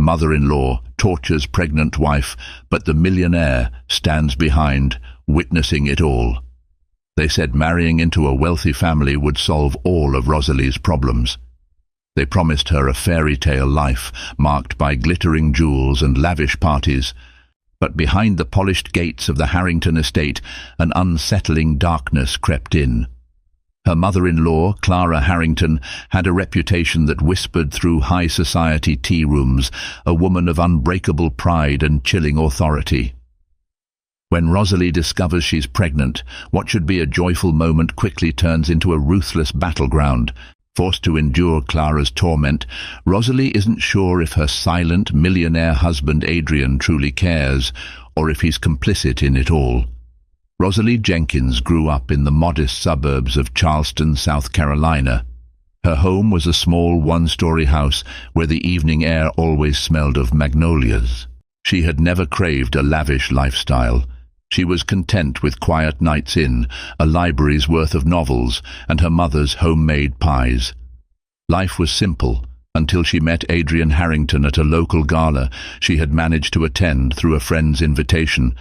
Mother-in-law tortures pregnant wife, but the millionaire stands behind, witnessing it all. They said marrying into a wealthy family would solve all of Rosalie's problems. They promised her a fairy tale life, marked by glittering jewels and lavish parties. But behind the polished gates of the Harrington estate, an unsettling darkness crept in. Her mother-in-law, Clara Harrington, had a reputation that whispered through high society tea rooms, a woman of unbreakable pride and chilling authority. When Rosalie discovers she's pregnant, what should be a joyful moment quickly turns into a ruthless battleground. Forced to endure Clara's torment, Rosalie isn't sure if her silent, millionaire husband Adrian truly cares, or if he's complicit in it all. Rosalie Jenkins grew up in the modest suburbs of Charleston, South Carolina. Her home was a small one-story house where the evening air always smelled of magnolias. She had never craved a lavish lifestyle. She was content with quiet nights in, a library's worth of novels, and her mother's homemade pies. Life was simple until she met Adrian Harrington at a local gala she had managed to attend through a friend's invitation.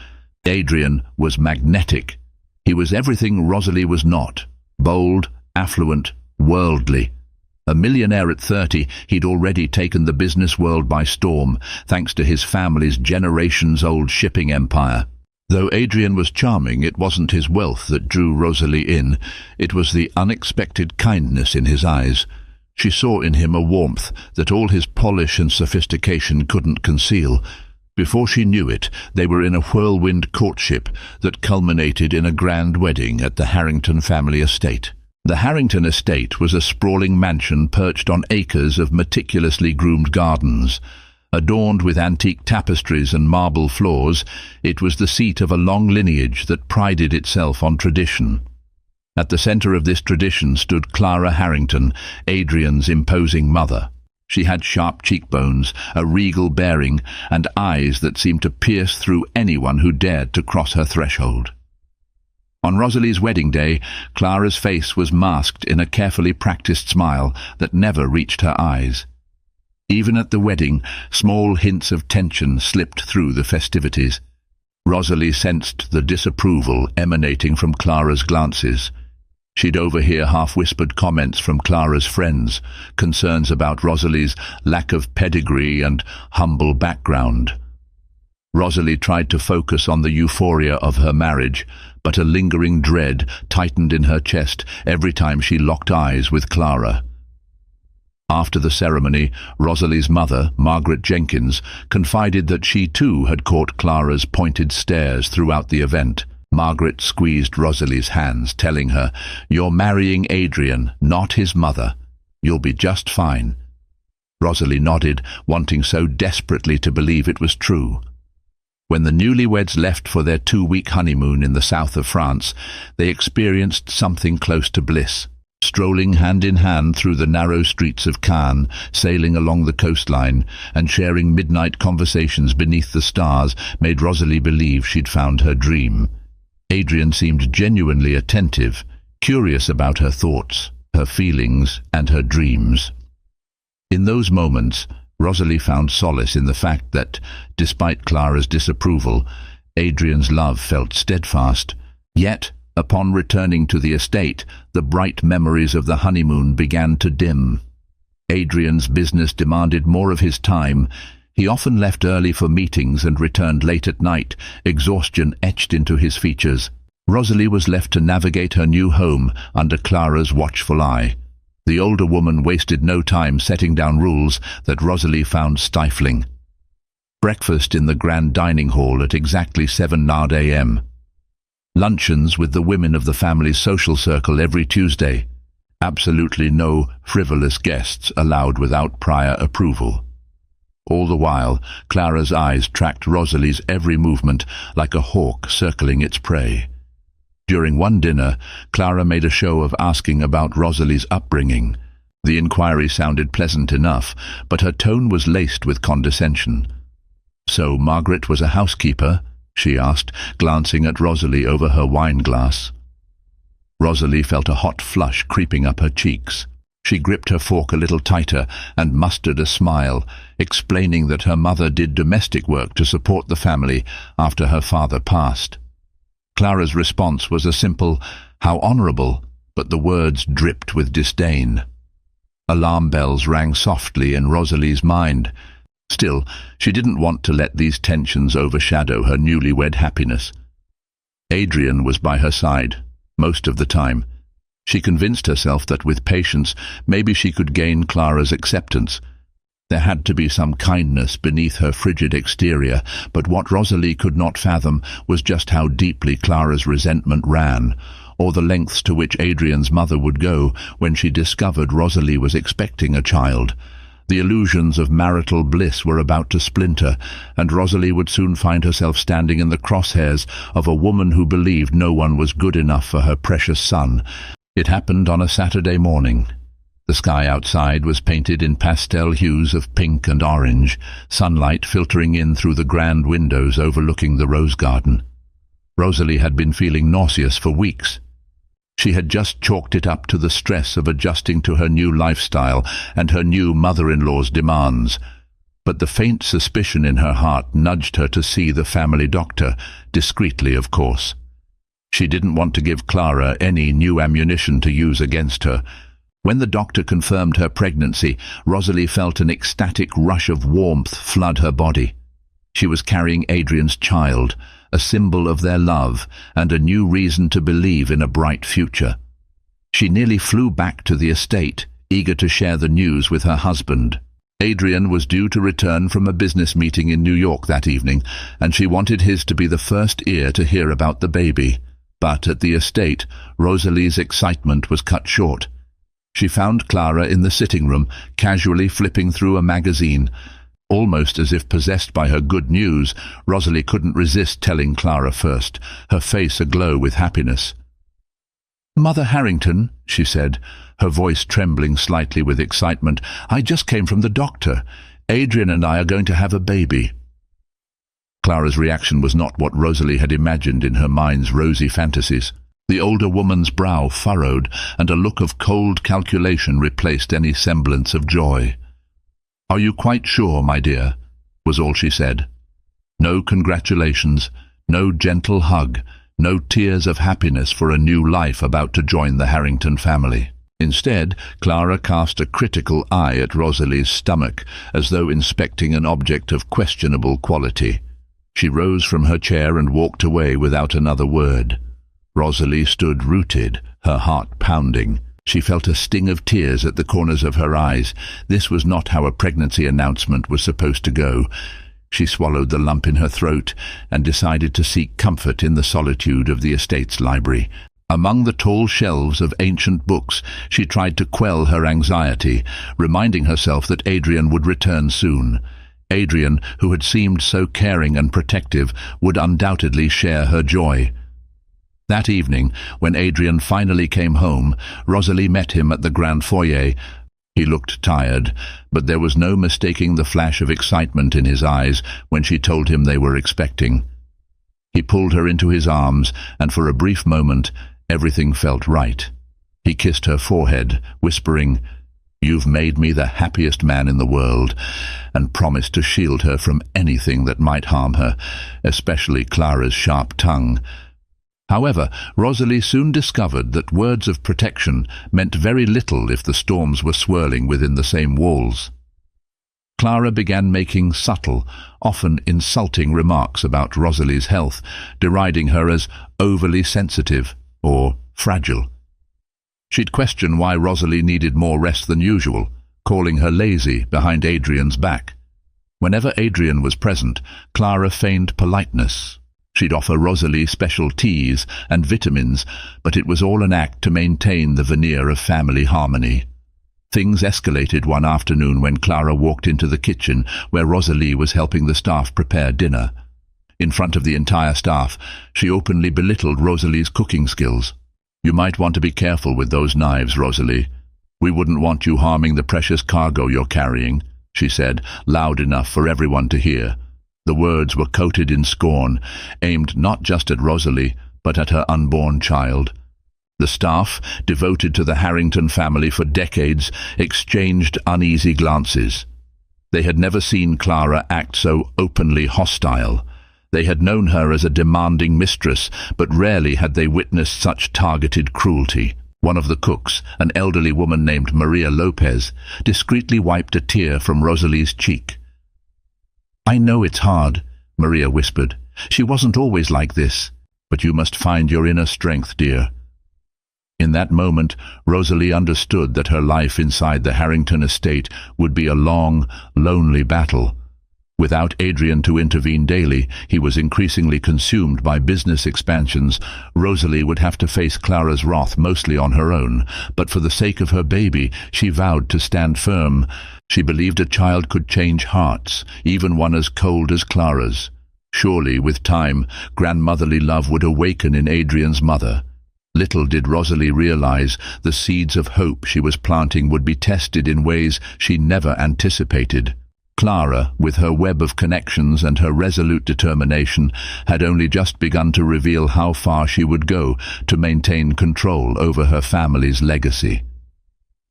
Adrian was magnetic. He was everything Rosalie was not: bold, affluent, worldly. A millionaire at 30, he'd already taken the business world by storm, thanks to his family's generations-old shipping empire. Though Adrian was charming, it wasn't his wealth that drew Rosalie in. It was the unexpected kindness in his eyes. She saw in him a warmth that all his polish and sophistication couldn't conceal. Before she knew it, they were in a whirlwind courtship that culminated in a grand wedding at the Harrington family estate. The Harrington estate was a sprawling mansion perched on acres of meticulously groomed gardens. Adorned with antique tapestries and marble floors, it was the seat of a long lineage that prided itself on tradition. At the center of this tradition stood Clara Harrington, Adrian's imposing mother. She had sharp cheekbones, a regal bearing, and eyes that seemed to pierce through anyone who dared to cross her threshold. On Rosalie's wedding day, Clara's face was masked in a carefully practiced smile that never reached her eyes. Even at the wedding, small hints of tension slipped through the festivities. Rosalie sensed the disapproval emanating from Clara's glances. She'd overhear half-whispered comments from Clara's friends, concerns about Rosalie's lack of pedigree and humble background. Rosalie tried to focus on the euphoria of her marriage, but a lingering dread tightened in her chest every time she locked eyes with Clara. After the ceremony, Rosalie's mother, Margaret Jenkins, confided that she too had caught Clara's pointed stares throughout the event. Margaret squeezed Rosalie's hands, telling her, "You're marrying Adrian, not his mother. You'll be just fine." Rosalie nodded, wanting so desperately to believe it was true. When the newlyweds left for their 2-week honeymoon in the south of France, they experienced something close to bliss. Strolling hand in hand through the narrow streets of Cannes, sailing along the coastline, and sharing midnight conversations beneath the stars made Rosalie believe she'd found her dream. Adrian seemed genuinely attentive, curious about her thoughts, her feelings, and her dreams. In those moments, Rosalie found solace in the fact that, despite Clara's disapproval, Adrian's love felt steadfast. Yet, upon returning to the estate, the bright memories of the honeymoon began to dim. Adrian's business demanded more of his time. He often left early for meetings and returned late at night, exhaustion etched into his features. Rosalie was left to navigate her new home under Clara's watchful eye. The older woman wasted no time setting down rules that Rosalie found stifling. Breakfast in the grand dining hall at exactly 7 a.m. Luncheons with the women of the family's social circle every Tuesday. Absolutely no frivolous guests allowed without prior approval. All the while, Clara's eyes tracked Rosalie's every movement like a hawk circling its prey. During one dinner, Clara made a show of asking about Rosalie's upbringing. The inquiry sounded pleasant enough, but her tone was laced with condescension. "So Margaret was a housekeeper?" she asked, glancing at Rosalie over her wine glass. Rosalie felt a hot flush creeping up her cheeks. She gripped her fork a little tighter and mustered a smile, explaining that her mother did domestic work to support the family after her father passed. Clara's response was a simple, "How honourable," but the words dripped with disdain. Alarm bells rang softly in Rosalie's mind. Still, she didn't want to let these tensions overshadow her newlywed happiness. Adrian was by her side, most of the time. She convinced herself that with patience, maybe she could gain Clara's acceptance. There had to be some kindness beneath her frigid exterior, but what Rosalie could not fathom was just how deeply Clara's resentment ran, or the lengths to which Adrian's mother would go when she discovered Rosalie was expecting a child. The illusions of marital bliss were about to splinter, and Rosalie would soon find herself standing in the crosshairs of a woman who believed no one was good enough for her precious son. It happened on a Saturday morning. The sky outside was painted in pastel hues of pink and orange, sunlight filtering in through the grand windows overlooking the rose garden. Rosalie had been feeling nauseous for weeks. She had just chalked it up to the stress of adjusting to her new lifestyle and her new mother-in-law's demands. But the faint suspicion in her heart nudged her to see the family doctor, discreetly of course. She didn't want to give Clara any new ammunition to use against her. When the doctor confirmed her pregnancy, Rosalie felt an ecstatic rush of warmth flood her body. She was carrying Adrian's child, a symbol of their love and a new reason to believe in a bright future. She nearly flew back to the estate, eager to share the news with her husband. Adrian was due to return from a business meeting in New York that evening, and she wanted his to be the first ear to hear about the baby. But at the estate, Rosalie's excitement was cut short. She found Clara in the sitting room, casually flipping through a magazine. Almost as if possessed by her good news, Rosalie couldn't resist telling Clara first, her face aglow with happiness. "Mother Harrington," she said, her voice trembling slightly with excitement, "I just came from the doctor. Adrian and I are going to have a baby." Clara's reaction was not what Rosalie had imagined in her mind's rosy fantasies. The older woman's brow furrowed, and a look of cold calculation replaced any semblance of joy. "Are you quite sure, my dear?" was all she said. No congratulations, no gentle hug, no tears of happiness for a new life about to join the Harrington family. Instead, Clara cast a critical eye at Rosalie's stomach, as though inspecting an object of questionable quality. She rose from her chair and walked away without another word. Rosalie stood rooted, her heart pounding. She felt a sting of tears at the corners of her eyes. This was not how a pregnancy announcement was supposed to go. She swallowed the lump in her throat and decided to seek comfort in the solitude of the estate's library. Among the tall shelves of ancient books, she tried to quell her anxiety, reminding herself that Adrian would return soon. Adrian, who had seemed so caring and protective, would undoubtedly share her joy. That evening, when Adrian finally came home, Rosalie met him at the grand foyer. He looked tired, but there was no mistaking the flash of excitement in his eyes when she told him they were expecting. He pulled her into his arms, and for a brief moment, everything felt right. He kissed her forehead, whispering, "You've made me the happiest man in the world," and promised to shield her from anything that might harm her, especially Clara's sharp tongue. However, Rosalie soon discovered that words of protection meant very little if the storms were swirling within the same walls. Clara began making subtle, often insulting remarks about Rosalie's health, deriding her as overly sensitive or fragile. She'd question why Rosalie needed more rest than usual, calling her lazy behind Adrian's back. Whenever Adrian was present, Clara feigned politeness. She'd offer Rosalie special teas and vitamins, but it was all an act to maintain the veneer of family harmony. Things escalated one afternoon when Clara walked into the kitchen where Rosalie was helping the staff prepare dinner. In front of the entire staff, she openly belittled Rosalie's cooking skills. "You might want to be careful with those knives, Rosalie. We wouldn't want you harming the precious cargo you're carrying," she said, loud enough for everyone to hear. The words were coated in scorn, aimed not just at Rosalie, but at her unborn child. The staff, devoted to the Harrington family for decades, exchanged uneasy glances. They had never seen Clara act so openly hostile. They had known her as a demanding mistress, but rarely had they witnessed such targeted cruelty. One of the cooks, an elderly woman named Maria Lopez, discreetly wiped a tear from Rosalie's cheek. "I know it's hard," Maria whispered. "She wasn't always like this. But you must find your inner strength, dear." In that moment, Rosalie understood that her life inside the Harrington estate would be a long, lonely battle. Without Adrian to intervene daily, he was increasingly consumed by business expansions. Rosalie would have to face Clara's wrath mostly on her own, but for the sake of her baby, she vowed to stand firm. She believed a child could change hearts, even one as cold as Clara's. Surely, with time, grandmotherly love would awaken in Adrian's mother. Little did Rosalie realize the seeds of hope she was planting would be tested in ways she never anticipated. Clara, with her web of connections and her resolute determination, had only just begun to reveal how far she would go to maintain control over her family's legacy.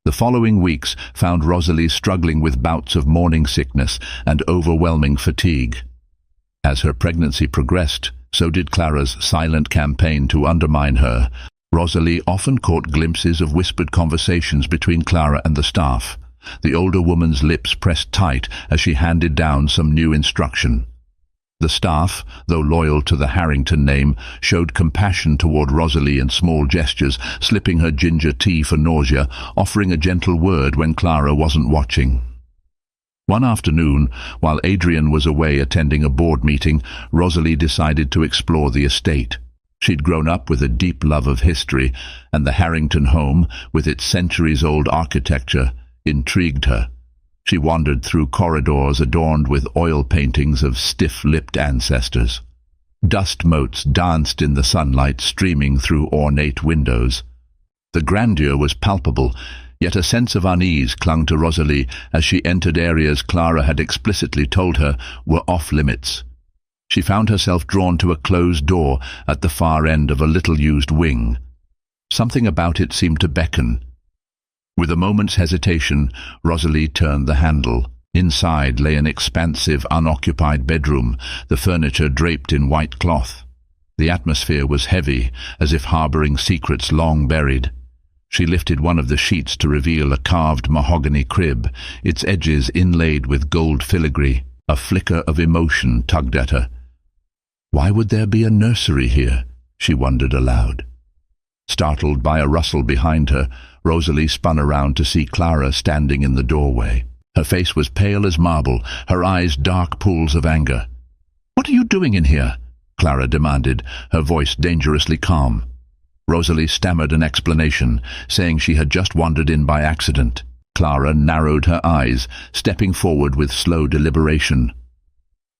The following weeks found Rosalie struggling with bouts of morning sickness and overwhelming fatigue. As her pregnancy progressed, so did Clara's silent campaign to undermine her. Rosalie often caught glimpses of whispered conversations between Clara and the staff. The older woman's lips pressed tight as she handed down some new instruction. The staff, though loyal to the Harrington name, showed compassion toward Rosalie in small gestures, slipping her ginger tea for nausea, offering a gentle word when Clara wasn't watching. One afternoon, while Adrian was away attending a board meeting, Rosalie decided to explore the estate. She'd grown up with a deep love of history, and the Harrington home, with its centuries-old architecture, intrigued her. She wandered through corridors adorned with oil paintings of stiff-lipped ancestors. Dust motes danced in the sunlight streaming through ornate windows. The grandeur was palpable, yet a sense of unease clung to Rosalie as she entered areas Clara had explicitly told her were off-limits. She found herself drawn to a closed door at the far end of a little-used wing. Something about it seemed to beckon. With a moment's hesitation, Rosalie turned the handle. Inside lay an expansive, unoccupied bedroom, the furniture draped in white cloth. The atmosphere was heavy, as if harboring secrets long buried. She lifted one of the sheets to reveal a carved mahogany crib, its edges inlaid with gold filigree. A flicker of emotion tugged at her. Why would there be a nursery here? She wondered aloud. Startled by a rustle behind her, Rosalie spun around to see Clara standing in the doorway. Her face was pale as marble, her eyes dark pools of anger. "What are you doing in here?" Clara demanded, her voice dangerously calm. Rosalie stammered an explanation, saying she had just wandered in by accident. Clara narrowed her eyes, stepping forward with slow deliberation.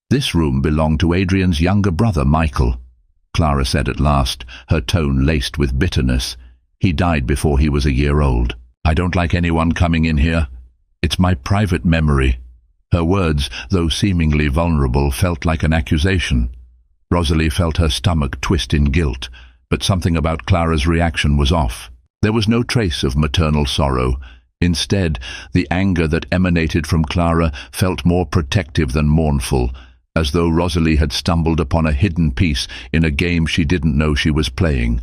"This room belonged to Adrian's younger brother, Michael," Clara said at last, her tone laced with bitterness. "He died before he was a year old. I don't like anyone coming in here. It's my private memory." Her words, though seemingly vulnerable, felt like an accusation. Rosalie felt her stomach twist in guilt, but something about Clara's reaction was off. There was no trace of maternal sorrow. Instead, the anger that emanated from Clara felt more protective than mournful, as though Rosalie had stumbled upon a hidden piece in a game she didn't know she was playing.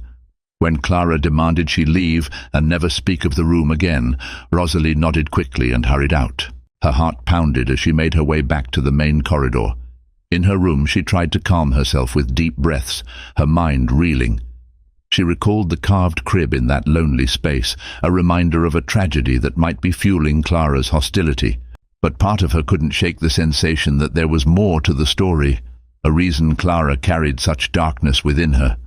When Clara demanded she leave and never speak of the room again, Rosalie nodded quickly and hurried out. Her heart pounded as she made her way back to the main corridor. In her room she tried to calm herself with deep breaths, her mind reeling. She recalled the carved crib in that lonely space, a reminder of a tragedy that might be fueling Clara's hostility. But part of her couldn't shake the sensation that there was more to the story, a reason Clara carried such darkness within her.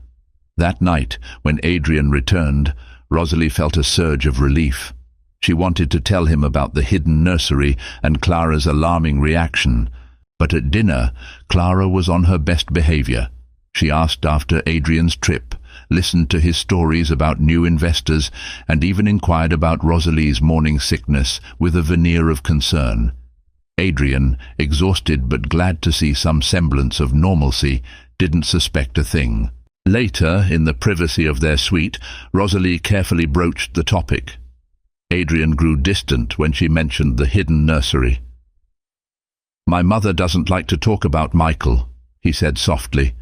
That night, when Adrian returned, Rosalie felt a surge of relief. She wanted to tell him about the hidden nursery and Clara's alarming reaction. But at dinner, Clara was on her best behavior. She asked after Adrian's trip, listened to his stories about new investors, and even inquired about Rosalie's morning sickness with a veneer of concern. Adrian, exhausted but glad to see some semblance of normalcy, didn't suspect a thing. Later, in the privacy of their suite, Rosalie carefully broached the topic. Adrian grew distant when she mentioned the hidden nursery. "My mother doesn't like to talk about Michael," he said softly.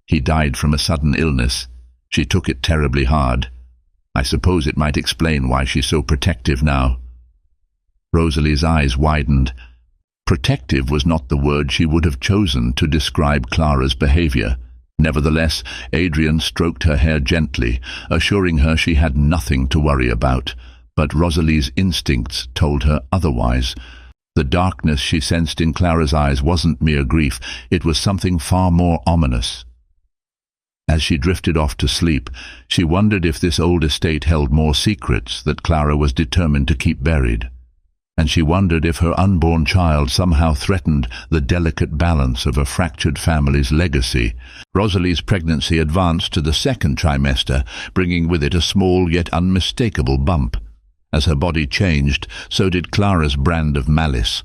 "He died from a sudden illness. She took it terribly hard. I suppose it might explain why she's so protective now." Rosalie's eyes widened. Protective was not the word she would have chosen to describe Clara's behavior. Nevertheless, Adrian stroked her hair gently, assuring her she had nothing to worry about. But Rosalie's instincts told her otherwise. The darkness she sensed in Clara's eyes wasn't mere grief, it was something far more ominous. As she drifted off to sleep, she wondered if this old estate held more secrets that Clara was determined to keep buried. And she wondered if her unborn child somehow threatened the delicate balance of a fractured family's legacy. Rosalie's pregnancy advanced to the second trimester, bringing with it a small yet unmistakable bump. As her body changed, so did Clara's brand of malice.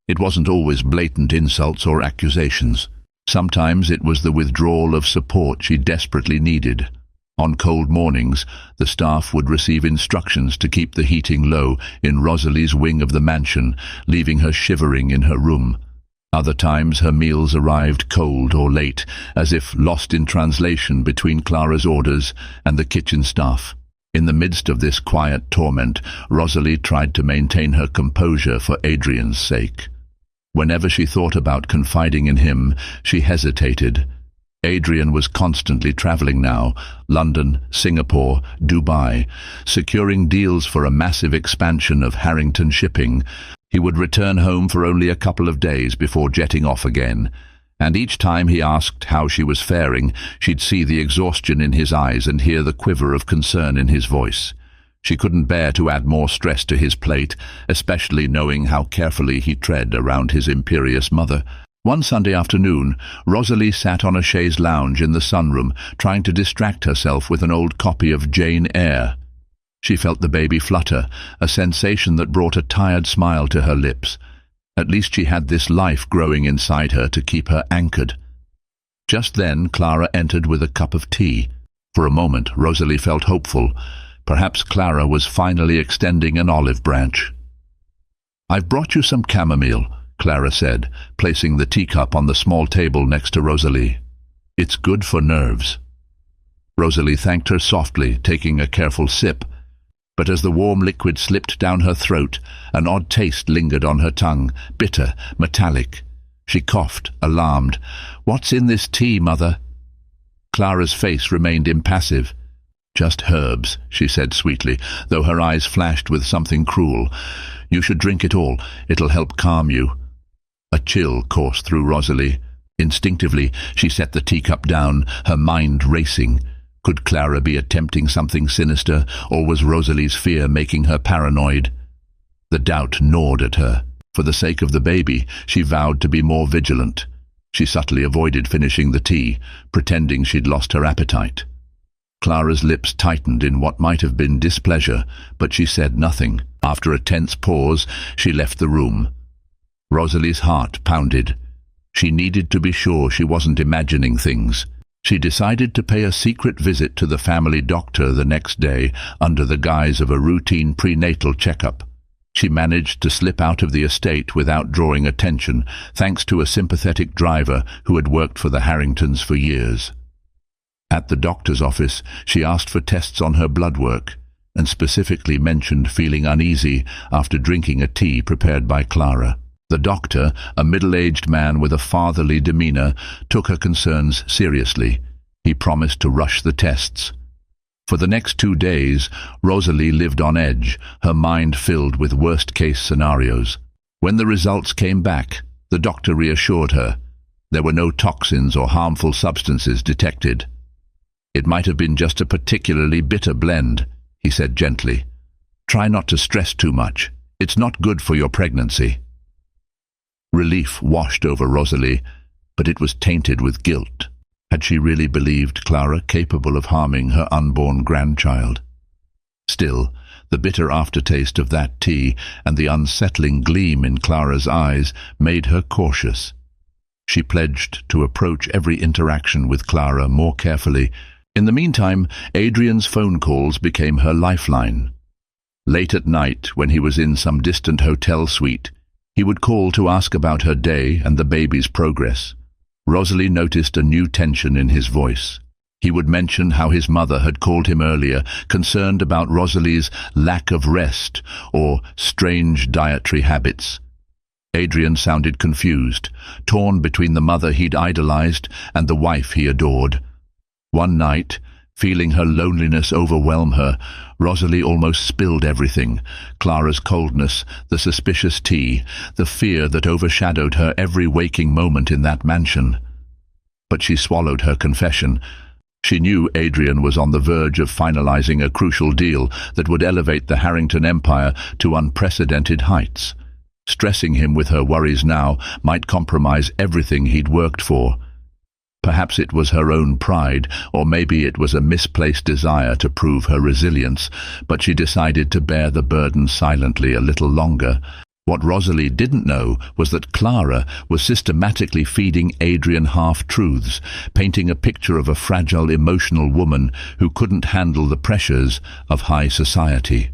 It wasn't always blatant insults or accusations. Sometimes it was the withdrawal of support she desperately needed. On cold mornings, the staff would receive instructions to keep the heating low in Rosalie's wing of the mansion, leaving her shivering in her room. Other times her meals arrived cold or late, as if lost in translation between Clara's orders and the kitchen staff. In the midst of this quiet torment, Rosalie tried to maintain her composure for Adrian's sake. Whenever she thought about confiding in him, she hesitated. Adrian was constantly traveling now, London, Singapore, Dubai, securing deals for a massive expansion of Harrington shipping. He would return home for only a couple of days before jetting off again, and each time he asked how she was faring, she'd see the exhaustion in his eyes and hear the quiver of concern in his voice. She couldn't bear to add more stress to his plate, especially knowing how carefully he tread around his imperious mother. One Sunday afternoon, Rosalie sat on a chaise lounge in the sunroom, trying to distract herself with an old copy of Jane Eyre. She felt the baby flutter, a sensation that brought a tired smile to her lips. At least she had this life growing inside her to keep her anchored. Just then, Clara entered with a cup of tea. For a moment, Rosalie felt hopeful. Perhaps Clara was finally extending an olive branch. "I've brought you some chamomile," Clara said, placing the teacup on the small table next to Rosalie. "It's good for nerves." Rosalie thanked her softly, taking a careful sip. But as the warm liquid slipped down her throat, an odd taste lingered on her tongue, bitter, metallic. She coughed, alarmed. "What's in this tea, Mother?" Clara's face remained impassive. "Just herbs," she said sweetly, though her eyes flashed with something cruel. "You should drink it all. It'll help calm you." A chill coursed through Rosalie. Instinctively, she set the teacup down, her mind racing. Could Clara be attempting something sinister, or was Rosalie's fear making her paranoid? The doubt gnawed at her. For the sake of the baby, she vowed to be more vigilant. She subtly avoided finishing the tea, pretending she'd lost her appetite. Clara's lips tightened in what might have been displeasure, but she said nothing. After a tense pause, she left the room. Rosalie's heart pounded. She needed to be sure she wasn't imagining things. She decided to pay a secret visit to the family doctor the next day under the guise of a routine prenatal checkup. She managed to slip out of the estate without drawing attention, thanks to a sympathetic driver who had worked for the Harringtons for years. At the doctor's office, she asked for tests on her blood work, and specifically mentioned feeling uneasy after drinking a tea prepared by Clara. The doctor, a middle-aged man with a fatherly demeanor, took her concerns seriously. He promised to rush the tests. For the next 2 days, Rosalie lived on edge, her mind filled with worst-case scenarios. When the results came back, the doctor reassured her. There were no toxins or harmful substances detected. "It might have been just a particularly bitter blend," he said gently. "Try not to stress too much. It's not good for your pregnancy." Relief washed over Rosalie, but it was tainted with guilt. Had she really believed Clara capable of harming her unborn grandchild? Still, the bitter aftertaste of that tea and the unsettling gleam in Clara's eyes made her cautious. She pledged to approach every interaction with Clara more carefully. In the meantime, Adrian's phone calls became her lifeline. Late at night, when he was in some distant hotel suite, he would call to ask about her day and the baby's progress. Rosalie noticed a new tension in his voice. He would mention how his mother had called him earlier, concerned about Rosalie's lack of rest or strange dietary habits. Adrian sounded confused, torn between the mother he'd idolized and the wife he adored. One night, feeling her loneliness overwhelm her, Rosalie almost spilled everything: Clara's coldness, the suspicious tea, the fear that overshadowed her every waking moment in that mansion. But she swallowed her confession. She knew Adrian was on the verge of finalizing a crucial deal that would elevate the Harrington empire to unprecedented heights. Stressing him with her worries now might compromise everything he'd worked for. Perhaps it was her own pride, or maybe it was a misplaced desire to prove her resilience, but she decided to bear the burden silently a little longer. What Rosalie didn't know was that Clara was systematically feeding Adrian half-truths, painting a picture of a fragile, emotional woman who couldn't handle the pressures of high society.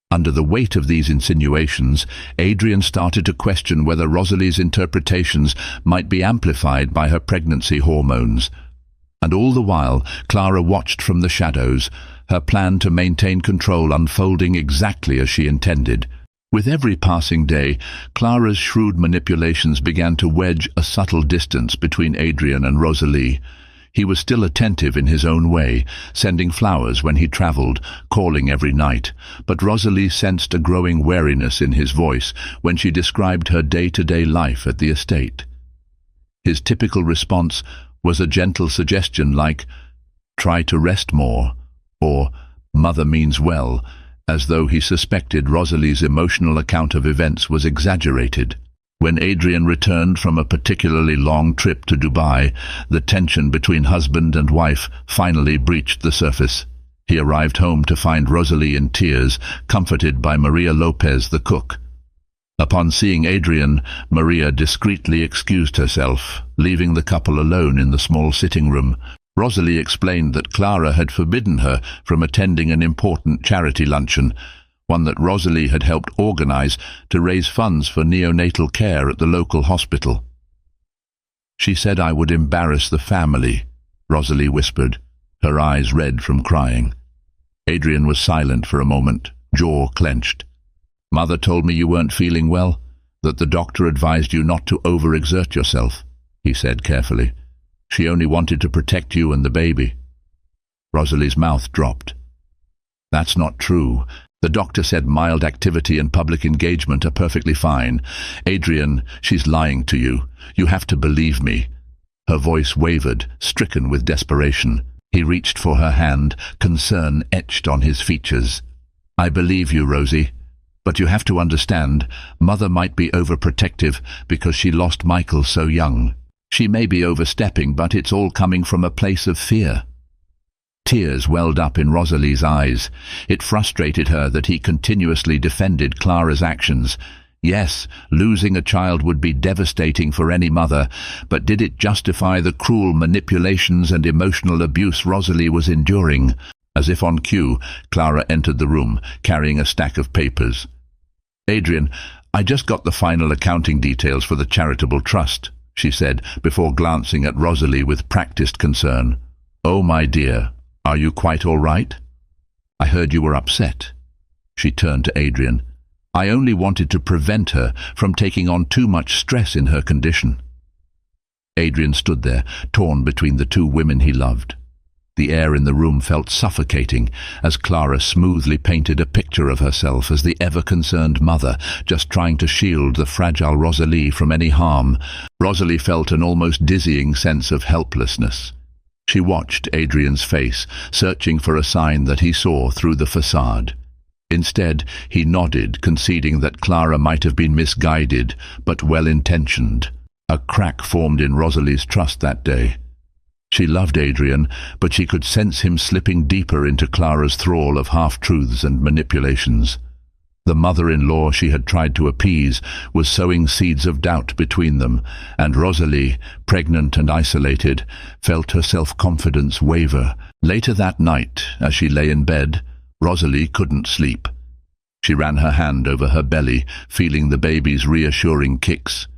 Under the weight of these insinuations, Adrian started to question whether Rosalie's interpretations might be amplified by her pregnancy hormones. And all the while, Clara watched from the shadows, her plan to maintain control unfolding exactly as she intended. With every passing day, Clara's shrewd manipulations began to wedge a subtle distance between Adrian and Rosalie. He was still attentive in his own way, sending flowers when he travelled, calling every night, but Rosalie sensed a growing wariness in his voice when she described her day-to-day life at the estate. His typical response was a gentle suggestion like, "Try to rest more," or "Mother means well," as though he suspected Rosalie's emotional account of events was exaggerated. When Adrian returned from a particularly long trip to Dubai, the tension between husband and wife finally breached the surface. He arrived home to find Rosalie in tears, comforted by Maria Lopez, the cook. Upon seeing Adrian, Maria discreetly excused herself, leaving the couple alone in the small sitting room. Rosalie explained that Clara had forbidden her from attending an important charity luncheon, one that Rosalie had helped organize to raise funds for neonatal care at the local hospital. "She said I would embarrass the family," Rosalie whispered, her eyes red from crying. Adrian was silent for a moment, jaw clenched. "Mother told me you weren't feeling well, that the doctor advised you not to overexert yourself," he said carefully. "She only wanted to protect you and the baby." Rosalie's mouth dropped. "That's not true. The doctor said mild activity and public engagement are perfectly fine. Adrian, she's lying to you. You have to believe me." Her voice wavered, stricken with desperation. He reached for her hand, concern etched on his features. "I believe you, Rosie. But you have to understand, Mother might be overprotective because she lost Michael so young. She may be overstepping, but it's all coming from a place of fear." Tears welled up in Rosalie's eyes. It frustrated her that he continuously defended Clara's actions. Yes, losing a child would be devastating for any mother, but did it justify the cruel manipulations and emotional abuse Rosalie was enduring? As if on cue, Clara entered the room, carrying a stack of papers. "Adrian, I just got the final accounting details for the charitable trust," she said, before glancing at Rosalie with practiced concern. "Oh, my dear, are you quite all right? I heard you were upset." She turned to Adrian. "I only wanted to prevent her from taking on too much stress in her condition." Adrian stood there, torn between the two women he loved. The air in the room felt suffocating as Clara smoothly painted a picture of herself as the ever-concerned mother, just trying to shield the fragile Rosalie from any harm. Rosalie felt an almost dizzying sense of helplessness. She watched Adrian's face, searching for a sign that he saw through the facade. Instead, he nodded, conceding that Clara might have been misguided, but well-intentioned. A crack formed in Rosalie's trust that day. She loved Adrian, but she could sense him slipping deeper into Clara's thrall of half-truths and manipulations. The mother-in-law she had tried to appease was sowing seeds of doubt between them, and Rosalie, pregnant and isolated, felt her self-confidence waver. Later that night, as she lay in bed, Rosalie couldn't sleep. She ran her hand over her belly, feeling the baby's reassuring kicks.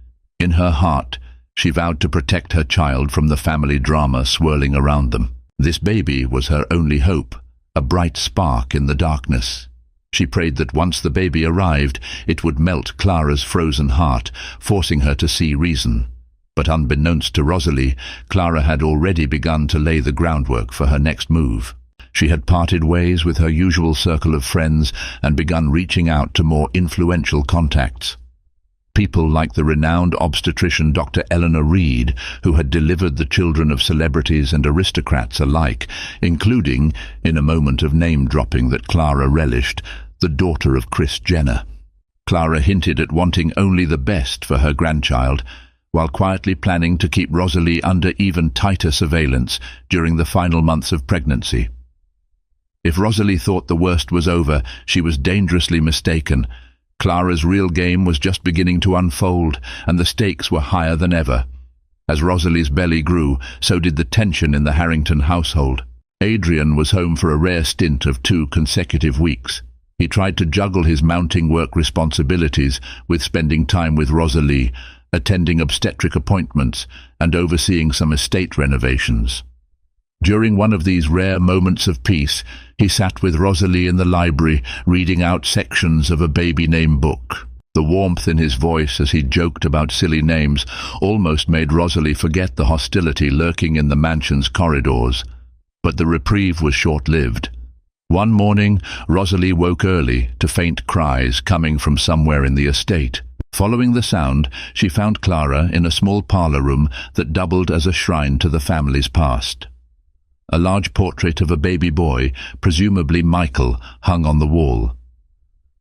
In her heart, she vowed to protect her child from the family drama swirling around them. This baby was her only hope, a bright spark in the darkness. She prayed that once the baby arrived, it would melt Clara's frozen heart, forcing her to see reason. But unbeknownst to Rosalie, Clara had already begun to lay the groundwork for her next move. She had parted ways with her usual circle of friends and begun reaching out to more influential contacts. People like the renowned obstetrician Dr. Eleanor Reed, who had delivered the children of celebrities and aristocrats alike, including, in a moment of name-dropping that Clara relished, the daughter of Kris Jenner. Clara hinted at wanting only the best for her grandchild, while quietly planning to keep Rosalie under even tighter surveillance during the final months of pregnancy. If Rosalie thought the worst was over, she was dangerously mistaken. Clara's real game was just beginning to unfold, and the stakes were higher than ever. As Rosalie's belly grew, so did the tension in the Harrington household. Adrian was home for a rare stint of 2 consecutive weeks. He tried to juggle his mounting work responsibilities with spending time with Rosalie, attending obstetric appointments, and overseeing some estate renovations. During one of these rare moments of peace, he sat with Rosalie in the library, reading out sections of a baby name book. The warmth in his voice as he joked about silly names almost made Rosalie forget the hostility lurking in the mansion's corridors. But the reprieve was short-lived. One morning, Rosalie woke early to faint cries coming from somewhere in the estate. Following the sound, she found Clara in a small parlour room that doubled as a shrine to the family's past. A large portrait of a baby boy, presumably Michael, hung on the wall.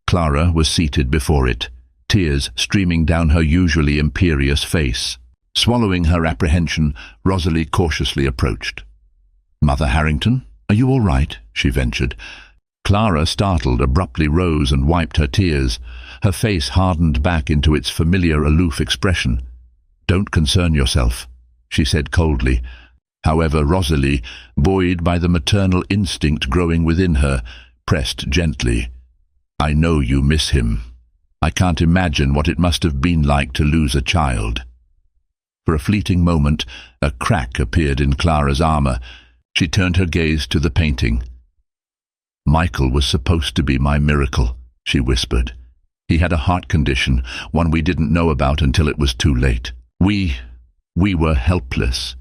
Clara was seated before it, tears streaming down her usually imperious face. Swallowing her apprehension, Rosalie cautiously approached. "Mother Harrington, are you all right?" she ventured. Clara, startled, abruptly rose and wiped her tears. Her face hardened back into its familiar aloof expression. "Don't concern yourself," she said coldly. However, Rosalie, buoyed by the maternal instinct growing within her, pressed gently. "I know you miss him. I can't imagine what it must have been like to lose a child." For a fleeting moment, a crack appeared in Clara's armour. She turned her gaze to the painting. "Michael was supposed to be my miracle," she whispered. "He had a heart condition, one we didn't know about until it was too late. We were helpless."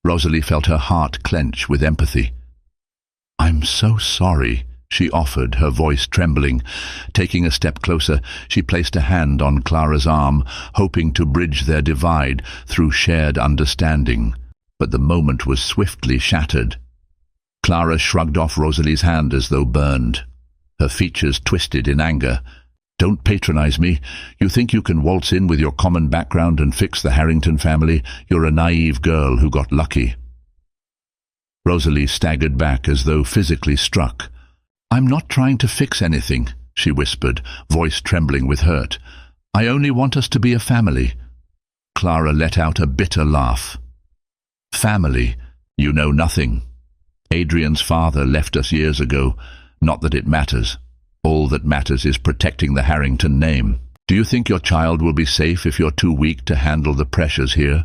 Rosalie felt her heart clench with empathy. "I'm so sorry," she offered, her voice trembling. Taking a step closer, she placed a hand on Clara's arm, hoping to bridge their divide through shared understanding. But the moment was swiftly shattered. Clara shrugged off Rosalie's hand as though burned. Her features twisted in anger. "Don't patronize me. You think you can waltz in with your common background and fix the Harrington family? You're a naive girl who got lucky." Rosalie staggered back as though physically struck. "I'm not trying to fix anything," she whispered, voice trembling with hurt. "I only want us to be a family." Clara let out a bitter laugh. "Family? You know nothing. Adrian's father left us years ago. Not that it matters. All that matters is protecting the Harrington name. Do you think your child will be safe if you're too weak to handle the pressures here?"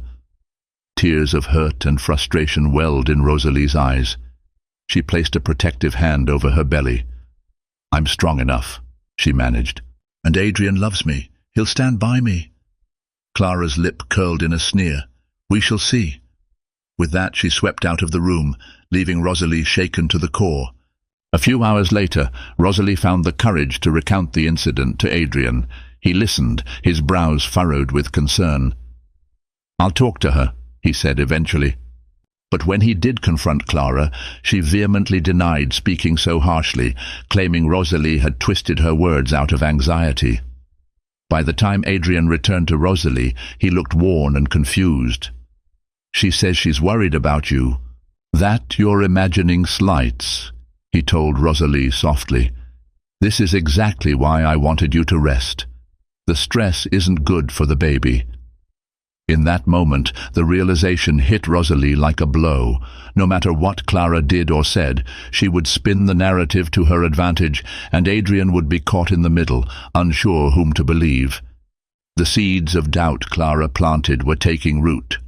Tears of hurt and frustration welled in Rosalie's eyes. She placed a protective hand over her belly. "I'm strong enough," she managed. "And Adrian loves me. He'll stand by me." Clara's lip curled in a sneer. "We shall see." With that, she swept out of the room, leaving Rosalie shaken to the core. A few hours later, Rosalie found the courage to recount the incident to Adrian. He listened, his brows furrowed with concern. "I'll talk to her," he said eventually. But when he did confront Clara, she vehemently denied speaking so harshly, claiming Rosalie had twisted her words out of anxiety. By the time Adrian returned to Rosalie, he looked worn and confused. "She says she's worried about you." "That you're imagining slights," he told Rosalie softly. This is exactly why I wanted you to rest. The stress isn't good for the baby." In that moment, the realization hit Rosalie like a blow. No matter what Clara did or said, she would spin the narrative to her advantage, and Adrian would be caught in the middle, unsure whom to believe. The seeds of doubt Clara planted were taking root.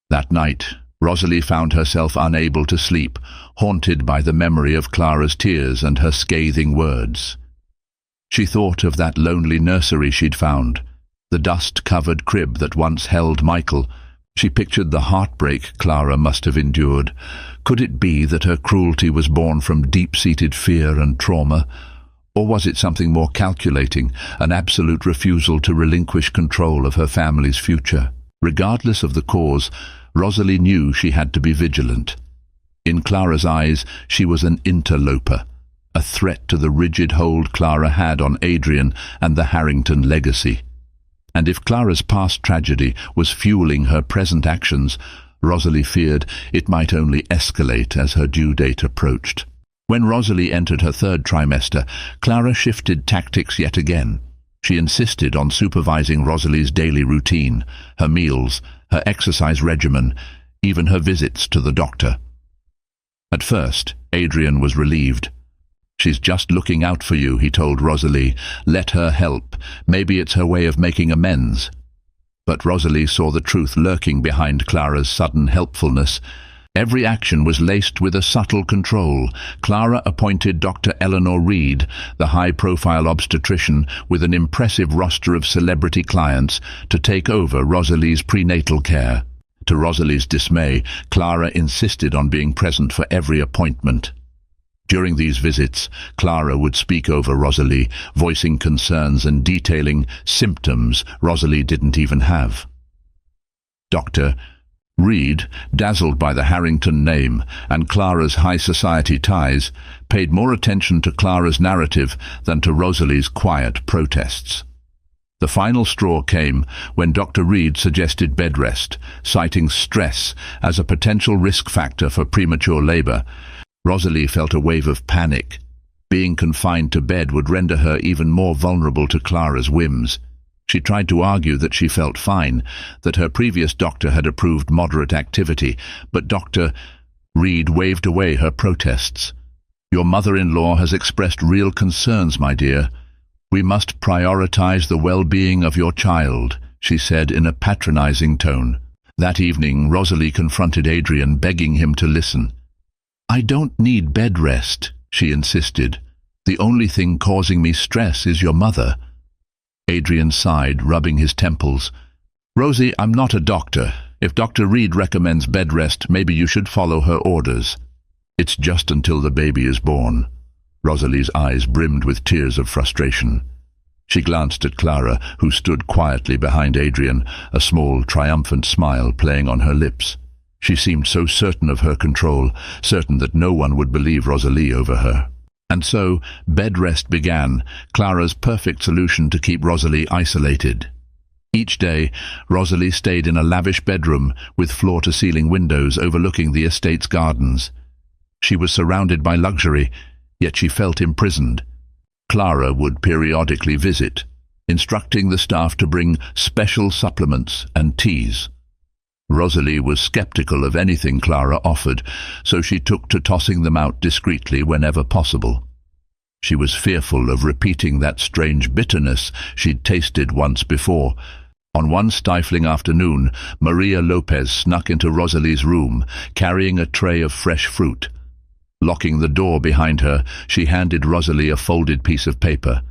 That night, Rosalie found herself unable to sleep, haunted by the memory of Clara's tears and her scathing words. She thought of that lonely nursery she'd found, the dust-covered crib that once held Michael. She pictured the heartbreak Clara must have endured. Could it be that her cruelty was born from deep-seated fear and trauma? Or was it something more calculating, an absolute refusal to relinquish control of her family's future? Regardless of the cause, Rosalie knew she had to be vigilant. In Clara's eyes, she was an interloper, a threat to the rigid hold Clara had on Adrian and the Harrington legacy. And if Clara's past tragedy was fueling her present actions, Rosalie feared it might only escalate as her due date approached. When Rosalie entered her third trimester, Clara shifted tactics yet again. She insisted on supervising Rosalie's daily routine, her meals, her exercise regimen, even her visits to the doctor. At first, Adrian was relieved. "She's just looking out for you," he told Rosalie. "Let her help. Maybe it's her way of making amends." But Rosalie saw the truth lurking behind Clara's sudden helpfulness. Every action was laced with a subtle control. Clara appointed Dr. Eleanor Reed, the high-profile obstetrician with an impressive roster of celebrity clients, to take over Rosalie's prenatal care. To Rosalie's dismay, Clara insisted on being present for every appointment. During these visits, Clara would speak over Rosalie, voicing concerns and detailing symptoms Rosalie didn't even have. Dr. Reed, dazzled by the Harrington name and Clara's high society ties, paid more attention to Clara's narrative than to Rosalie's quiet protests. The final straw came when Dr. Reed suggested bed rest, citing stress as a potential risk factor for premature labor. Rosalie felt a wave of panic. Being confined to bed would render her even more vulnerable to Clara's whims. She tried to argue that she felt fine, that her previous doctor had approved moderate activity, but Dr. Reed waved away her protests. "Your mother-in-law has expressed real concerns, my dear. We must prioritize the well-being of your child," she said in a patronizing tone. That evening, Rosalie confronted Adrian, begging him to listen. "I don't need bed rest," she insisted. "The only thing causing me stress is your mother." Adrian sighed, rubbing his temples. "Rosie, I'm not a doctor. If Dr. Reed recommends bed rest, maybe you should follow her orders." "It's just until the baby is born." Rosalie's eyes brimmed with tears of frustration. She glanced at Clara, who stood quietly behind Adrian, a small, triumphant smile playing on her lips. She seemed so certain of her control, certain that no one would believe Rosalie over her. And so, bed rest began, Clara's perfect solution to keep Rosalie isolated. Each day, Rosalie stayed in a lavish bedroom with floor-to-ceiling windows overlooking the estate's gardens. She was surrounded by luxury, yet she felt imprisoned. Clara would periodically visit, instructing the staff to bring special supplements and teas. Rosalie was skeptical of anything Clara offered, so she took to tossing them out discreetly whenever possible. She was fearful of repeating that strange bitterness she'd tasted once before. On one stifling afternoon, Maria Lopez snuck into Rosalie's room, carrying a tray of fresh fruit. Locking the door behind her, she handed Rosalie a folded piece of paper.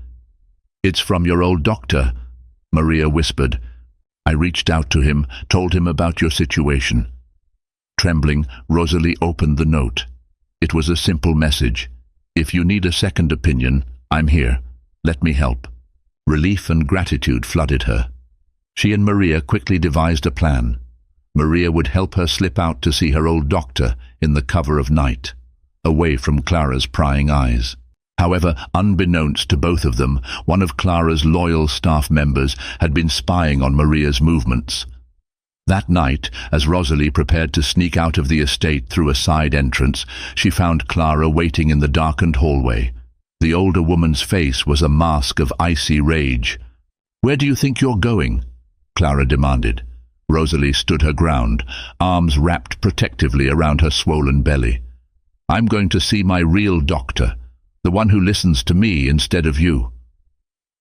"It's from your old doctor," Maria whispered. "I reached out to him, told him about your situation." Trembling, Rosalie opened the note. It was a simple message. "If you need a second opinion, I'm here. Let me help." Relief and gratitude flooded her. She and Maria quickly devised a plan. Maria would help her slip out to see her old doctor in the cover of night, away from Clara's prying eyes. However, unbeknownst to both of them, one of Clara's loyal staff members had been spying on Maria's movements. That night, as Rosalie prepared to sneak out of the estate through a side entrance, she found Clara waiting in the darkened hallway. The older woman's face was a mask of icy rage. "Where do you think you're going?" Clara demanded. Rosalie stood her ground, arms wrapped protectively around her swollen belly. "I'm going to see my real doctor, the one who listens to me instead of you."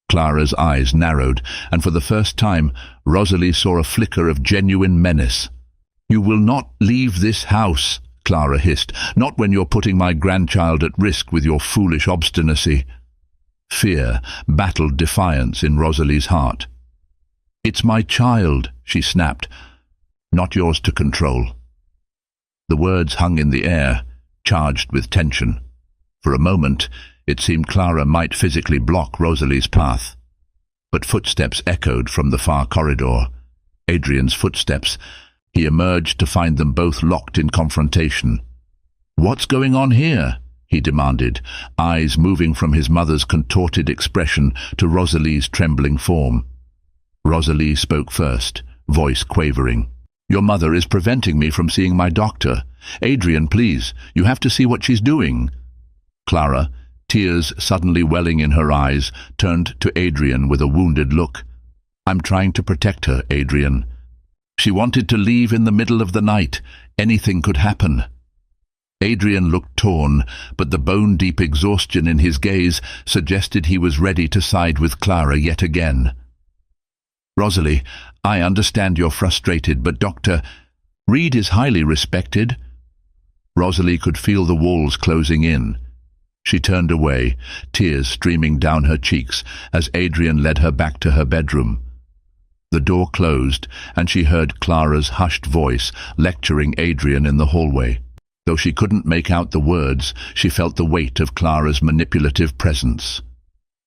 Clara's eyes narrowed, and for the first time Rosalie saw a flicker of genuine menace. "You will not leave this house," Clara hissed, "not when you're putting my grandchild at risk with your foolish obstinacy." Fear battled defiance in Rosalie's heart. "It's my child," she snapped, "not yours to control." The words hung in the air, charged with tension. For a moment, it seemed Clara might physically block Rosalie's path. But footsteps echoed from the far corridor. Adrian's footsteps. He emerged to find them both locked in confrontation. "What's going on here?" he demanded, eyes moving from his mother's contorted expression to Rosalie's trembling form. Rosalie spoke first, voice quavering. "Your mother is preventing me from seeing my doctor. Adrian, please, you have to see what she's doing." Clara, tears suddenly welling in her eyes, turned to Adrian with a wounded look. "I'm trying to protect her, Adrian. She wanted to leave in the middle of the night. Anything could happen." Adrian looked torn, but the bone-deep exhaustion in his gaze suggested he was ready to side with Clara yet again. "Rosalie, I understand you're frustrated, but Dr. Reed is highly respected." Rosalie could feel the walls closing in. She turned away, tears streaming down her cheeks as Adrian led her back to her bedroom. The door closed, and she heard Clara's hushed voice lecturing Adrian in the hallway. Though she couldn't make out the words, she felt the weight of Clara's manipulative presence.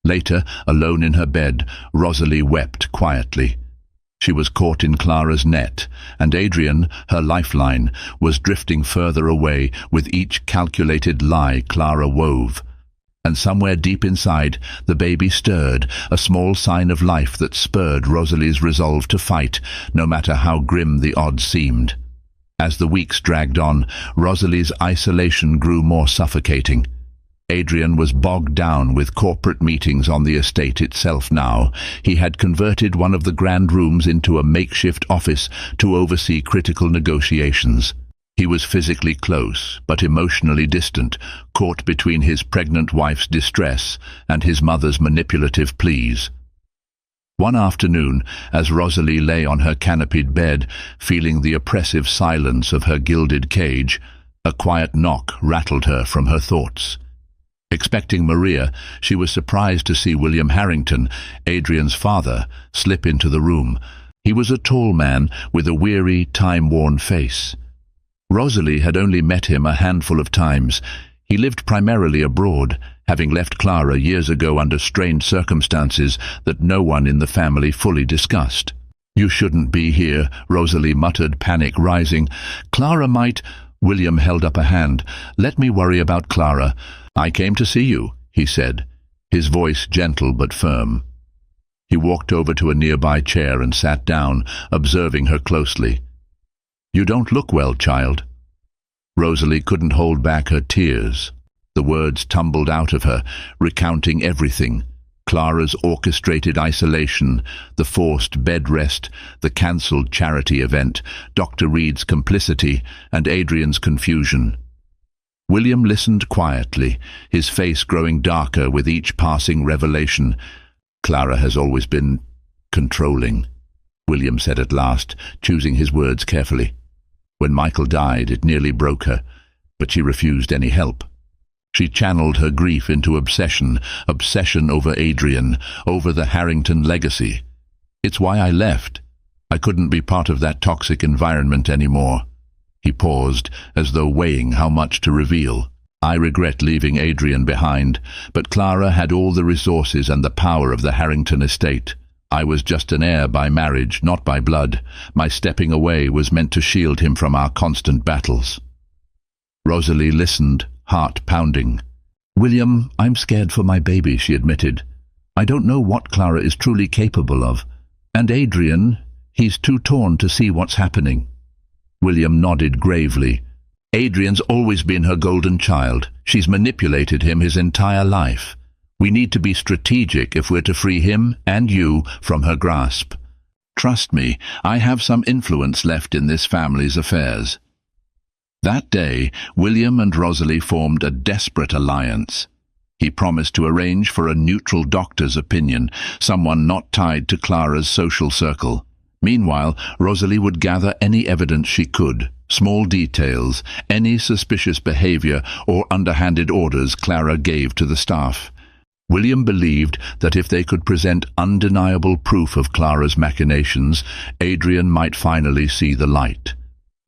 Later, alone in her bed, Rosalie wept quietly. She was caught in Clara's net, and Adrian, her lifeline, was drifting further away with each calculated lie Clara wove. And somewhere deep inside, the baby stirred, a small sign of life that spurred Rosalie's resolve to fight, no matter how grim the odds seemed. As the weeks dragged on, Rosalie's isolation grew more suffocating. Adrian was bogged down with corporate meetings on the estate itself now. He had converted one of the grand rooms into a makeshift office to oversee critical negotiations. He was physically close, but emotionally distant, caught between his pregnant wife's distress and his mother's manipulative pleas. One afternoon, as Rosalie lay on her canopied bed, feeling the oppressive silence of her gilded cage, a quiet knock rattled her from her thoughts. Expecting Maria, she was surprised to see William Harrington, Adrian's father, slip into the room. He was a tall man with a weary, time-worn face. Rosalie had only met him a handful of times. He lived primarily abroad, having left Clara years ago under strained circumstances that no one in the family fully discussed. "You shouldn't be here," Rosalie muttered, panic rising. "Clara might—" William held up a hand. "Let me worry about Clara. I came to see you," he said, his voice gentle but firm. He walked over to a nearby chair and sat down, observing her closely. "You don't look well, child." Rosalie couldn't hold back her tears. The words tumbled out of her, recounting everything. Clara's orchestrated isolation, the forced bed rest, the cancelled charity event, Dr. Reed's complicity, and Adrian's confusion. William listened quietly, his face growing darker with each passing revelation. "Clara has always been controlling," William said at last, choosing his words carefully. "When Michael died, it nearly broke her, but she refused any help. She channeled her grief into obsession over Adrian, over the Harrington legacy. It's why I left. I couldn't be part of that toxic environment anymore." He paused, as though weighing how much to reveal. "I regret leaving Adrian behind, but Clara had all the resources and the power of the Harrington estate. I was just an heir by marriage, not by blood. My stepping away was meant to shield him from our constant battles." Rosalie listened, heart pounding. "William, I'm scared for my baby," she admitted. "I don't know what Clara is truly capable of. And Adrian, he's too torn to see what's happening." William nodded gravely. "Adrian's always been her golden child. She's manipulated him his entire life. We need to be strategic if we're to free him and you from her grasp. Trust me, I have some influence left in this family's affairs." That day, William and Rosalie formed a desperate alliance. He promised to arrange for a neutral doctor's opinion, someone not tied to Clara's social circle. Meanwhile, Rosalie would gather any evidence she could, small details, any suspicious behavior or underhanded orders Clara gave to the staff. William believed that if they could present undeniable proof of Clara's machinations, Adrian might finally see the light.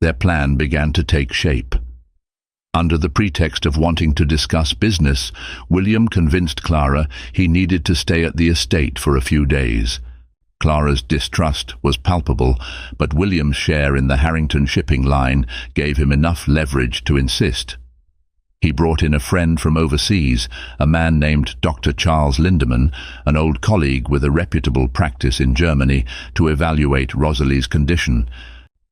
Their plan began to take shape. Under the pretext of wanting to discuss business, William convinced Clara he needed to stay at the estate for a few days. Clara's distrust was palpable, but William's share in the Harrington shipping line gave him enough leverage to insist. He brought in a friend from overseas, a man named Dr. Charles Lindemann, an old colleague with a reputable practice in Germany, to evaluate Rosalie's condition.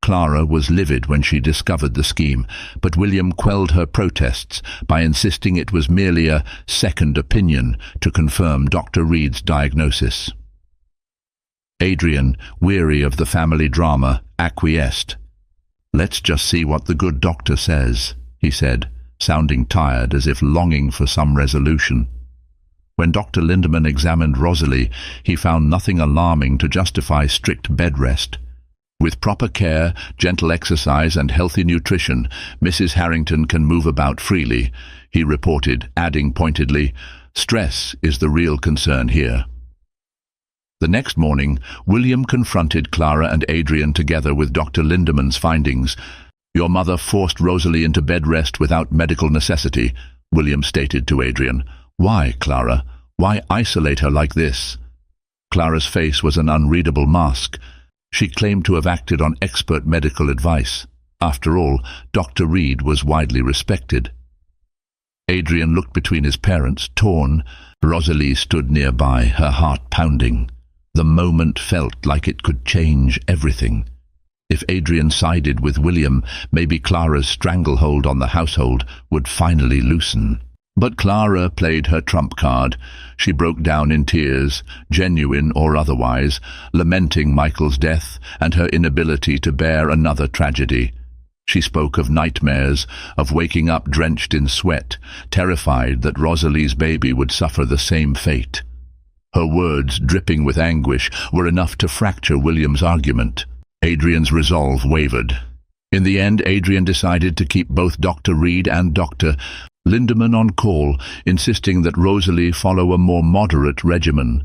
Clara was livid when she discovered the scheme, but William quelled her protests by insisting it was merely a second opinion to confirm Dr. Reed's diagnosis. Adrian, weary of the family drama, acquiesced. "Let's just see what the good doctor says," he said, sounding tired, as if longing for some resolution. When Dr. Lindemann examined Rosalie, he found nothing alarming to justify strict bed rest. "With proper care, gentle exercise and healthy nutrition, Mrs. Harrington can move about freely," he reported, adding pointedly, "Stress is the real concern here." The next morning, William confronted Clara and Adrian together with Dr. Lindemann's findings. "Your mother forced Rosalie into bed rest without medical necessity," William stated to Adrian. "Why, Clara? Why isolate her like this?" Clara's face was an unreadable mask. She claimed to have acted on expert medical advice. After all, Dr. Reed was widely respected. Adrian looked between his parents, torn. Rosalie stood nearby, her heart pounding. The moment felt like it could change everything. If Adrian sided with William, maybe Clara's stranglehold on the household would finally loosen. But Clara played her trump card. She broke down in tears, genuine or otherwise, lamenting Michael's death and her inability to bear another tragedy. She spoke of nightmares, of waking up drenched in sweat, terrified that Rosalie's baby would suffer the same fate. Her words, dripping with anguish, were enough to fracture William's argument. Adrian's resolve wavered. In the end, Adrian decided to keep both Dr. Reed and Dr. Lindemann on call, insisting that Rosalie follow a more moderate regimen.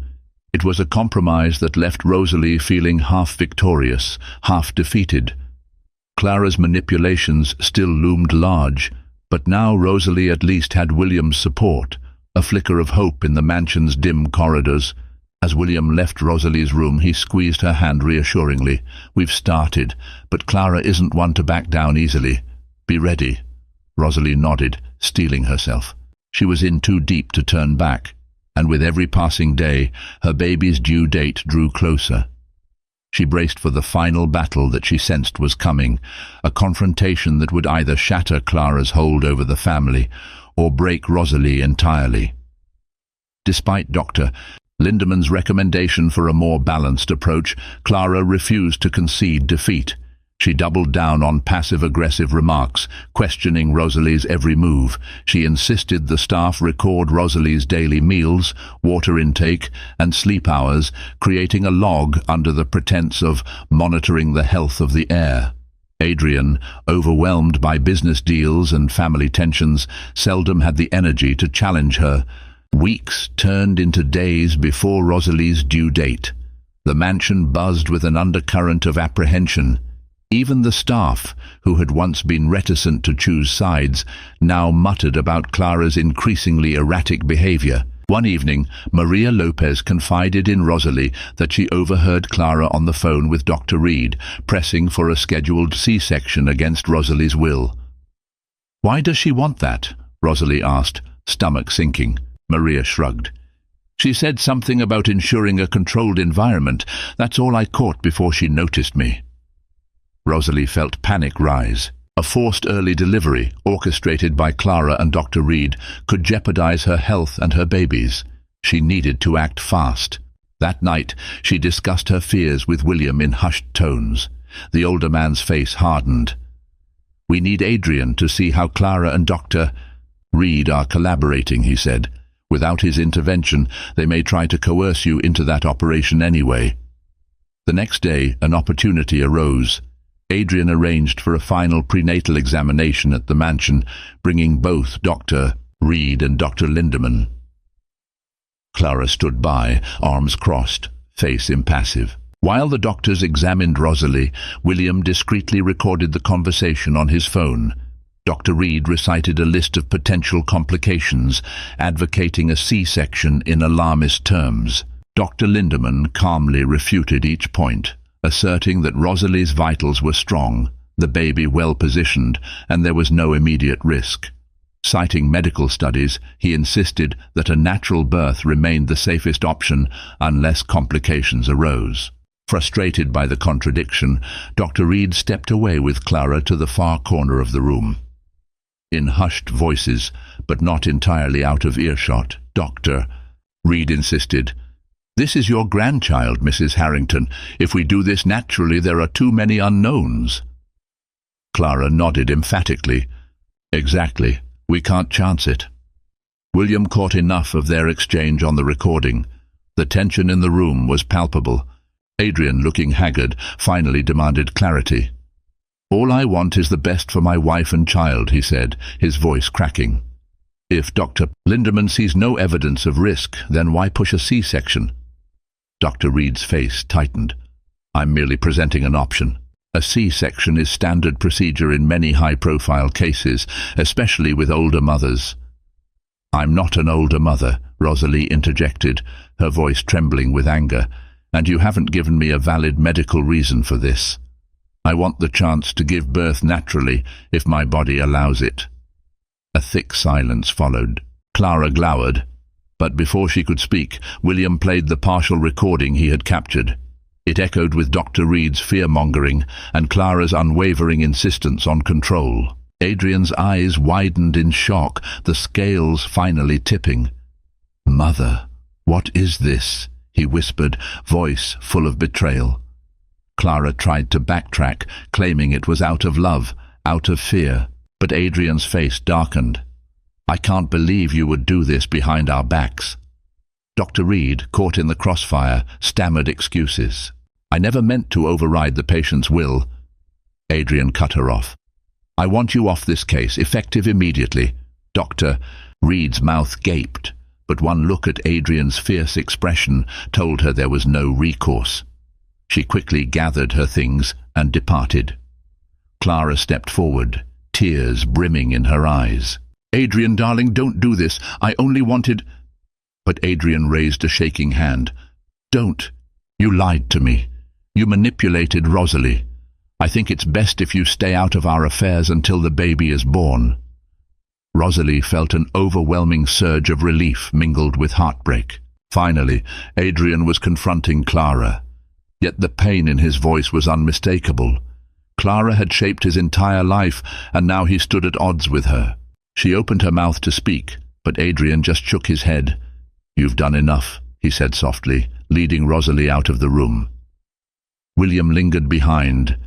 It was a compromise that left Rosalie feeling half victorious, half defeated. Clara's manipulations still loomed large, but now Rosalie at least had William's support, a flicker of hope in the mansion's dim corridors. As William left Rosalie's room, he squeezed her hand reassuringly. "We've started, but Clara isn't one to back down easily. Be ready." Rosalie nodded, steeling herself. She was in too deep to turn back, and with every passing day, her baby's due date drew closer. She braced for the final battle that she sensed was coming, a confrontation that would either shatter Clara's hold over the family or break Rosalie entirely. Despite Dr. Lindemann's recommendation for a more balanced approach, Clara refused to concede defeat. She doubled down on passive-aggressive remarks, questioning Rosalie's every move. She insisted the staff record Rosalie's daily meals, water intake, and sleep hours, creating a log under the pretense of monitoring the health of the heir. Adrian, overwhelmed by business deals and family tensions, seldom had the energy to challenge her. Weeks turned into days before Rosalie's due date. The mansion buzzed with an undercurrent of apprehension. Even the staff, who had once been reticent to choose sides, now muttered about Clara's increasingly erratic behavior. One evening, Maria Lopez confided in Rosalie that she overheard Clara on the phone with Dr. Reed, pressing for a scheduled C-section against Rosalie's will. "Why does she want that?" Rosalie asked, stomach sinking. Maria shrugged. "She said something about ensuring a controlled environment. That's all I caught before she noticed me." Rosalie felt panic rise. A forced early delivery, orchestrated by Clara and Dr. Reed, could jeopardize her health and her baby's. She needed to act fast. That night, she discussed her fears with William in hushed tones. The older man's face hardened. "We need Adrian to see how Clara and Dr. Reed are collaborating," he said. "Without his intervention, they may try to coerce you into that operation anyway." The next day, an opportunity arose. Adrian arranged for a final prenatal examination at the mansion, bringing both Dr. Reed and Dr. Lindemann. Clara stood by, arms crossed, face impassive. While the doctors examined Rosalie, William discreetly recorded the conversation on his phone. Dr. Reed recited a list of potential complications, advocating a C-section in alarmist terms. Dr. Lindemann calmly refuted each point, asserting that Rosalie's vitals were strong, the baby well positioned, and there was no immediate risk. Citing medical studies, he insisted that a natural birth remained the safest option unless complications arose. Frustrated by the contradiction, Dr. Reed stepped away with Clara to the far corner of the room. In hushed voices, but not entirely out of earshot, Dr. Reed insisted, "This is your grandchild, Mrs. Harrington. If we do this naturally, there are too many unknowns." Clara nodded emphatically. "Exactly. We can't chance it." William caught enough of their exchange on the recording. The tension in the room was palpable. Adrian, looking haggard, finally demanded clarity. "All I want is the best for my wife and child," he said, his voice cracking. "If Dr. Lindemann sees no evidence of risk, then why push a C-section?" Dr. Reed's face tightened. "I'm merely presenting an option. A C-section is standard procedure in many high-profile cases, especially with older mothers." "I'm not an older mother," Rosalie interjected, her voice trembling with anger, "and you haven't given me a valid medical reason for this. I want the chance to give birth naturally if my body allows it." A thick silence followed. Clara glowered, but before she could speak, William played the partial recording he had captured. It echoed with Dr. Reed's fear-mongering and Clara's unwavering insistence on control. Adrian's eyes widened in shock, the scales finally tipping. "Mother, what is this?" he whispered, voice full of betrayal. Clara tried to backtrack, claiming it was out of love, out of fear, but Adrian's face darkened. "I can't believe you would do this behind our backs." Dr. Reed, caught in the crossfire, stammered excuses. "I never meant to override the patient's will." Adrian cut her off. "I want you off this case, effective immediately." Dr. Reed's mouth gaped, but one look at Adrian's fierce expression told her there was no recourse. She quickly gathered her things and departed. Clara stepped forward, tears brimming in her eyes. "Adrian, darling, don't do this. I only wanted—" But Adrian raised a shaking hand. "Don't. You lied to me. You manipulated Rosalie. I think it's best if you stay out of our affairs until the baby is born." Rosalie felt an overwhelming surge of relief mingled with heartbreak. Finally, Adrian was confronting Clara. Yet the pain in his voice was unmistakable. Clara had shaped his entire life, and now he stood at odds with her. She opened her mouth to speak, but Adrian just shook his head. "You've done enough," he said softly, leading Rosalie out of the room. William lingered behind.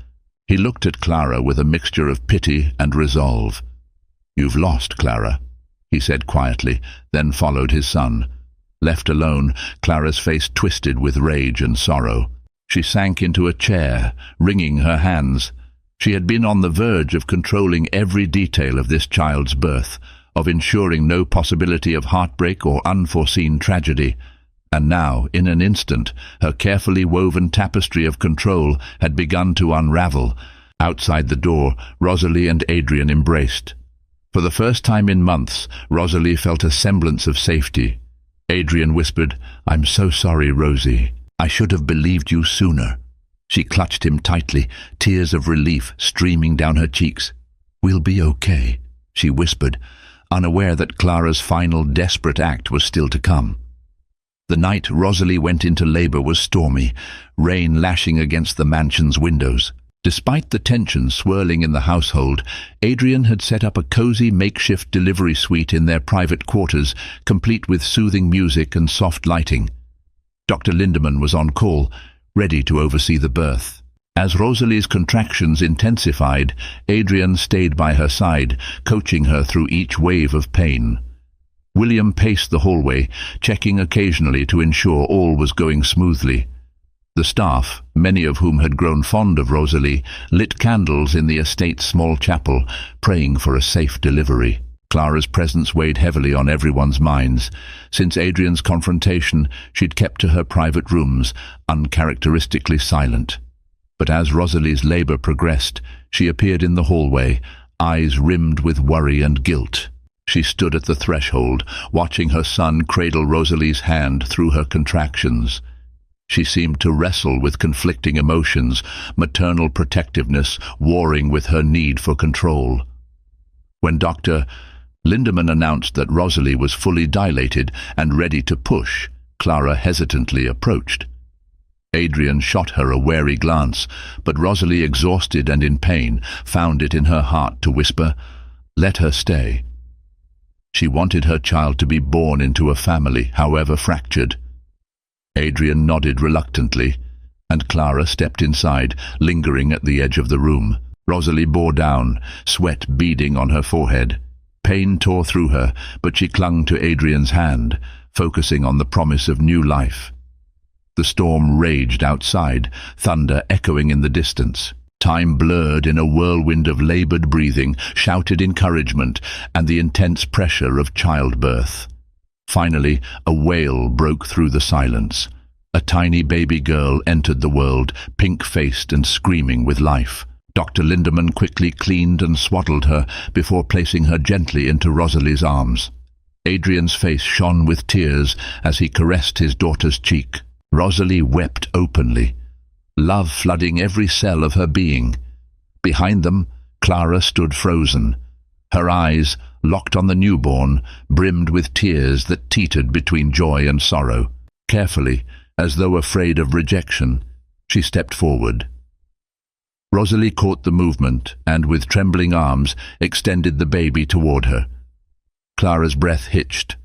He looked at Clara with a mixture of pity and resolve. "You've lost, Clara," he said quietly, then followed his son. Left alone, Clara's face twisted with rage and sorrow. She sank into a chair, wringing her hands. She had been on the verge of controlling every detail of this child's birth, of ensuring no possibility of heartbreak or unforeseen tragedy. And now, in an instant, her carefully woven tapestry of control had begun to unravel. Outside the door, Rosalie and Adrian embraced. For the first time in months, Rosalie felt a semblance of safety. Adrian whispered, "I'm so sorry, Rosie. I should have believed you sooner." She clutched him tightly, tears of relief streaming down her cheeks. "We'll be okay," she whispered, unaware that Clara's final desperate act was still to come. The night Rosalie went into labor was stormy, rain lashing against the mansion's windows. Despite the tension swirling in the household, Adrian had set up a cozy makeshift delivery suite in their private quarters, complete with soothing music and soft lighting. Dr. Lindemann was on call, ready to oversee the birth. As Rosalie's contractions intensified, Adrian stayed by her side, coaching her through each wave of pain. William paced the hallway, checking occasionally to ensure all was going smoothly. The staff, many of whom had grown fond of Rosalie, lit candles in the estate's small chapel, praying for a safe delivery. Clara's presence weighed heavily on everyone's minds. Since Adrian's confrontation, she'd kept to her private rooms, uncharacteristically silent. But as Rosalie's labor progressed, she appeared in the hallway, eyes rimmed with worry and guilt. She stood at the threshold, watching her son cradle Rosalie's hand through her contractions. She seemed to wrestle with conflicting emotions, maternal protectiveness warring with her need for control. When Dr. Lindemann announced that Rosalie was fully dilated and ready to push, Clara hesitantly approached. Adrian shot her a wary glance, but Rosalie, exhausted and in pain, found it in her heart to whisper, "Let her stay." She wanted her child to be born into a family, however fractured. Adrian nodded reluctantly, and Clara stepped inside, lingering at the edge of the room. Rosalie bore down, sweat beading on her forehead. Pain tore through her, but she clung to Adrian's hand, focusing on the promise of new life. The storm raged outside, thunder echoing in the distance. Time blurred in a whirlwind of labored breathing, shouted encouragement, and the intense pressure of childbirth. Finally, a wail broke through the silence. A tiny baby girl entered the world, pink-faced and screaming with life. Dr. Lindemann quickly cleaned and swaddled her before placing her gently into Rosalie's arms. Adrian's face shone with tears as he caressed his daughter's cheek. Rosalie wept openly, love flooding every cell of her being. Behind them, Clara stood frozen. Her eyes, locked on the newborn, brimmed with tears that teetered between joy and sorrow. Carefully, as though afraid of rejection, she stepped forward. Rosalie caught the movement and, with trembling arms, extended the baby toward her. Clara's breath hitched.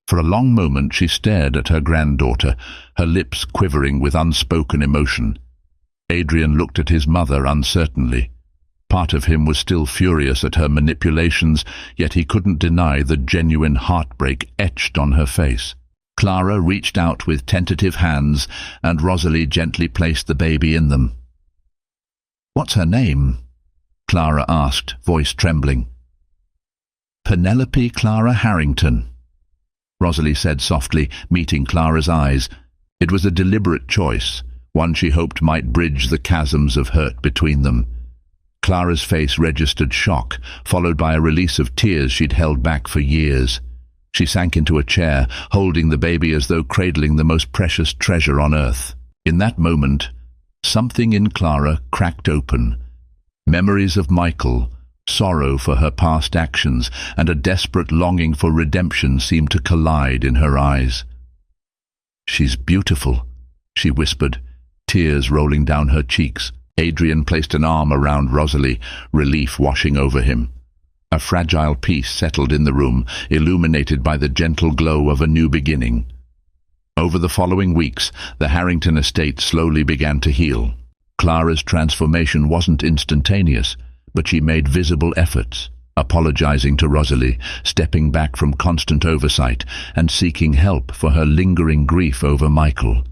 For a long moment she stared at her granddaughter, her lips quivering with unspoken emotion. Adrian looked at his mother uncertainly. Part of him was still furious at her manipulations, yet he couldn't deny the genuine heartbreak etched on her face. Clara reached out with tentative hands, and Rosalie gently placed the baby in them. "What's her name?" Clara asked, voice trembling. "Penelope Clara Harrington," Rosalie said softly, meeting Clara's eyes. It was a deliberate choice, one she hoped might bridge the chasms of hurt between them. Clara's face registered shock, followed by a release of tears she'd held back for years. She sank into a chair, holding the baby as though cradling the most precious treasure on earth. In that moment, something in Clara cracked open. Memories of Michael, sorrow for her past actions, and a desperate longing for redemption seemed to collide in her eyes. "She's beautiful," she whispered, tears rolling down her cheeks. Adrian placed an arm around Rosalie, relief washing over him. A fragile peace settled in the room, illuminated by the gentle glow of a new beginning. Over the following weeks, the Harrington estate slowly began to heal. Clara's transformation wasn't instantaneous, but she made visible efforts, apologizing to Rosalie, stepping back from constant oversight, and seeking help for her lingering grief over Michael.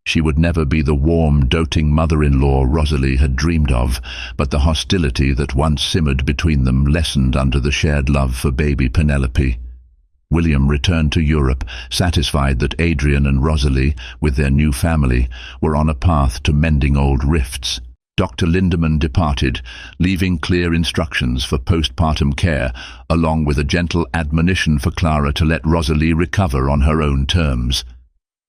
She would never be the warm, doting mother-in-law Rosalie had dreamed of, but the hostility that once simmered between them lessened under the shared love for baby Penelope. William returned to Europe, satisfied that Adrian and Rosalie, with their new family, were on a path to mending old rifts. Dr. Lindemann departed, leaving clear instructions for postpartum care, along with a gentle admonition for Clara to let Rosalie recover on her own terms.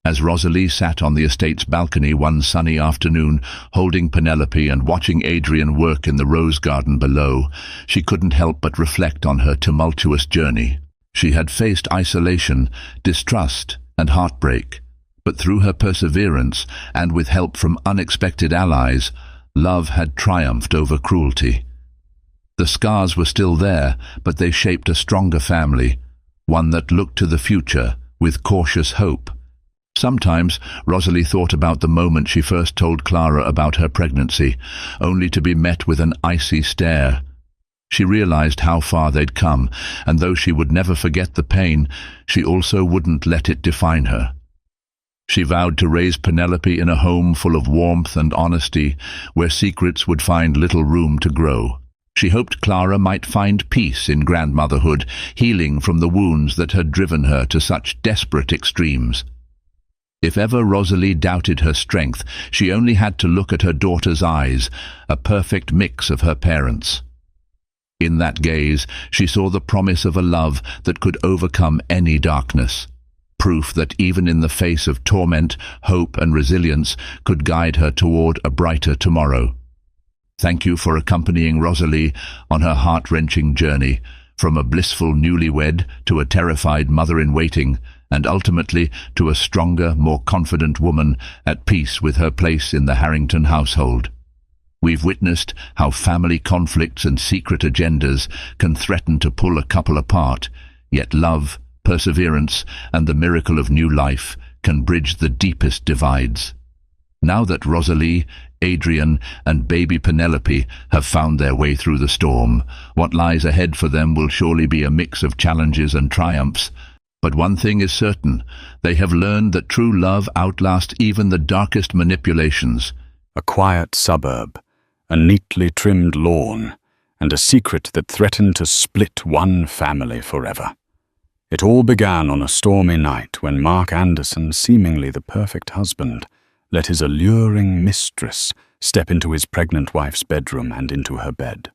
As Rosalie sat on the estate's balcony one sunny afternoon, holding Penelope and watching Adrian work in the rose garden below, she couldn't help but reflect on her tumultuous journey. She had faced isolation, distrust, and heartbreak, but through her perseverance, and with help from unexpected allies, Love had triumphed over cruelty. The scars were still there, but they shaped a stronger family, one that looked to the future with cautious hope. Sometimes Rosalie thought about the moment she first told Clara about her pregnancy, only to be met with an icy stare. She realized how far they'd come, and though she would never forget the pain, she also wouldn't let it define her. She vowed to raise Penelope in a home full of warmth and honesty, where secrets would find little room to grow. She hoped Clara might find peace in grandmotherhood, healing from the wounds that had driven her to such desperate extremes. If ever Rosalie doubted her strength, she only had to look at her daughter's eyes, a perfect mix of her parents'. In that gaze, she saw the promise of a love that could overcome any darkness, proof that even in the face of torment, hope and resilience could guide her toward a brighter tomorrow. Thank you for accompanying Rosalie on her heart-wrenching journey, from a blissful newlywed to a terrified mother-in-waiting, and ultimately to a stronger, more confident woman at peace with her place in the Harrington household. We've witnessed how family conflicts and secret agendas can threaten to pull a couple apart, yet love, perseverance, and the miracle of new life can bridge the deepest divides. Now that Rosalie, Adrian, and baby Penelope have found their way through the storm, what lies ahead for them will surely be a mix of challenges and triumphs. But one thing is certain, they have learned that true love outlasts even the darkest manipulations. A quiet suburb, a neatly trimmed lawn, and a secret that threatened to split one family forever. It all began on a stormy night when Mark Anderson, seemingly the perfect husband, let his alluring mistress step into his pregnant wife's bedroom and into her bed.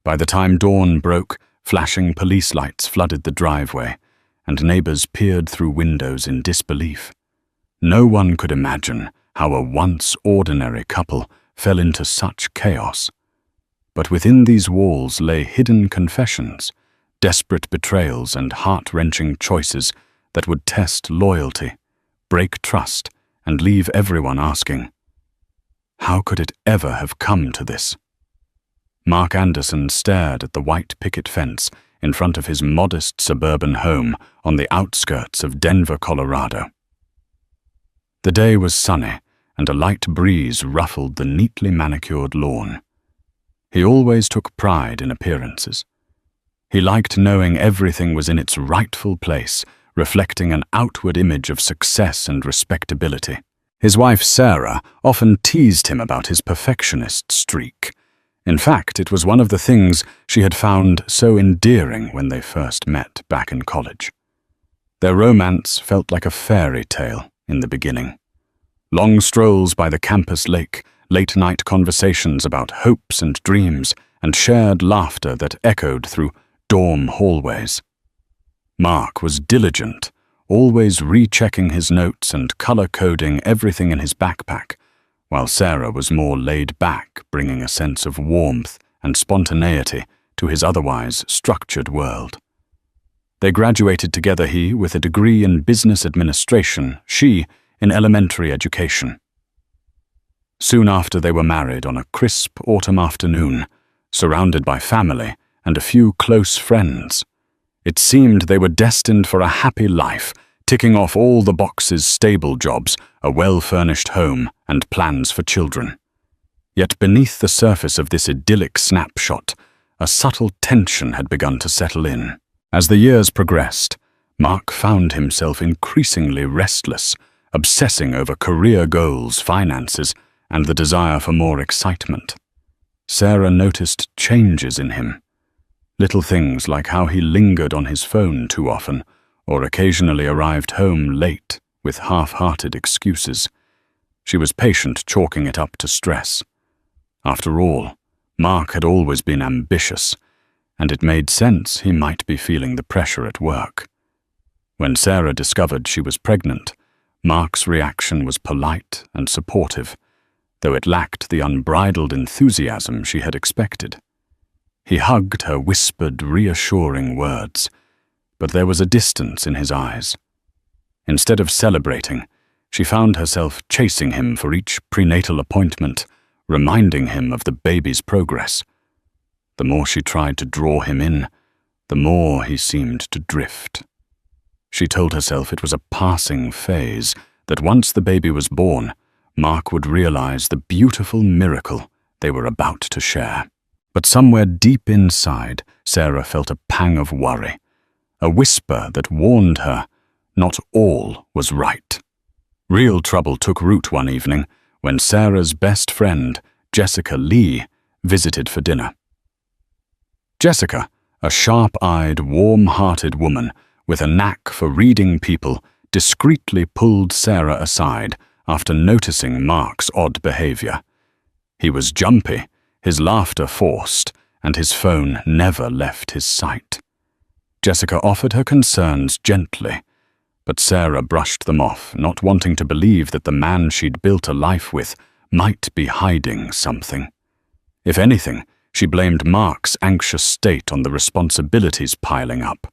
By the time dawn broke, flashing police lights flooded the driveway, and neighbors peered through windows in disbelief. No one could imagine how a once ordinary couple fell into such chaos. But within these walls lay hidden confessions, desperate betrayals and heart-wrenching choices that would test loyalty, break trust, and leave everyone asking, how could it ever have come to this? Mark Anderson stared at the white picket fence in front of his modest suburban home on the outskirts of Denver, Colorado. The day was sunny, and a light breeze ruffled the neatly manicured lawn. He always took pride in appearances. He liked knowing everything was in its rightful place, reflecting an outward image of success and respectability. His wife Sarah often teased him about his perfectionist streak. In fact, it was one of the things she had found so endearing when they first met back in college. Their romance felt like a fairy tale in the beginning. Long strolls by the campus lake, late-night conversations about hopes and dreams, and shared laughter that echoed through dorm hallways. Mark was diligent, always rechecking his notes and color-coding everything in his backpack, while Sarah was more laid back, bringing a sense of warmth and spontaneity to his otherwise structured world. They graduated together, he with a degree in business administration, she in elementary education. Soon after they were married on a crisp autumn afternoon, surrounded by family and a few close friends. It seemed they were destined for a happy life, ticking off all the boxes: stable jobs, a well-furnished home, and plans for children. Yet beneath the surface of this idyllic snapshot, a subtle tension had begun to settle in. As the years progressed, Mark found himself increasingly restless, obsessing over career goals, finances, and the desire for more excitement. Sarah noticed changes in him. Little things like how he lingered on his phone too often, or occasionally arrived home late with half-hearted excuses. She was patient, chalking it up to stress. After all, Mark had always been ambitious, and it made sense he might be feeling the pressure at work. When Sarah discovered she was pregnant, Mark's reaction was polite and supportive, though it lacked the unbridled enthusiasm she had expected. He hugged her whispered, reassuring words, but there was a distance in his eyes. Instead of celebrating, she found herself chasing him for each prenatal appointment, reminding him of the baby's progress. The more she tried to draw him in, the more he seemed to drift. She told herself it was a passing phase, that once the baby was born, Mark would realize the beautiful miracle they were about to share. But somewhere deep inside, Sarah felt a pang of worry, a whisper that warned her not all was right. Real trouble took root one evening when Sarah's best friend, Jessica Lee, visited for dinner. Jessica, a sharp-eyed, warm-hearted woman with a knack for reading people, discreetly pulled Sarah aside after noticing Mark's odd behavior. He was jumpy, his laughter forced, and his phone never left his sight. Jessica offered her concerns gently, but Sarah brushed them off, not wanting to believe that the man she'd built a life with might be hiding something. If anything, she blamed Mark's anxious state on the responsibilities piling up.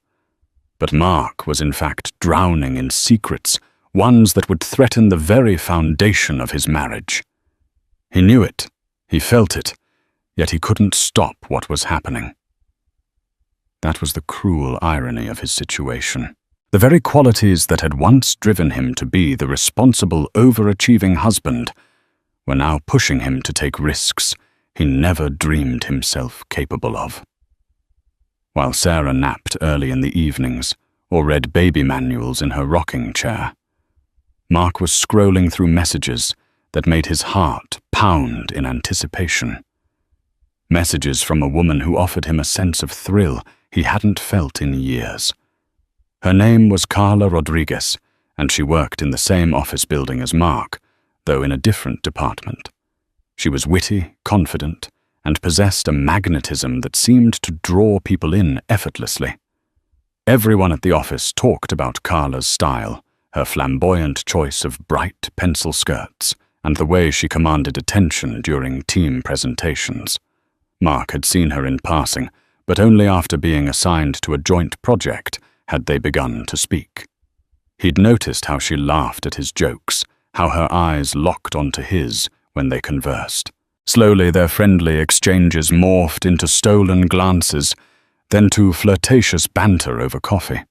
But Mark was in fact drowning in secrets, ones that would threaten the very foundation of his marriage. He knew it, he felt it, yet he couldn't stop what was happening. That was the cruel irony of his situation. The very qualities that had once driven him to be the responsible, overachieving husband were now pushing him to take risks he never dreamed himself capable of. While Sarah napped early in the evenings or read baby manuals in her rocking chair, Mark was scrolling through messages that made his heart pound in anticipation. Messages from a woman who offered him a sense of thrill he hadn't felt in years. Her name was Carla Rodriguez, and she worked in the same office building as Mark, though in a different department. She was witty, confident, and possessed a magnetism that seemed to draw people in effortlessly. Everyone at the office talked about Carla's style, her flamboyant choice of bright pencil skirts, and the way she commanded attention during team presentations. Mark had seen her in passing, but only after being assigned to a joint project had they begun to speak. He'd noticed how she laughed at his jokes, how her eyes locked onto his when they conversed. Slowly their friendly exchanges morphed into stolen glances, then to flirtatious banter over coffee.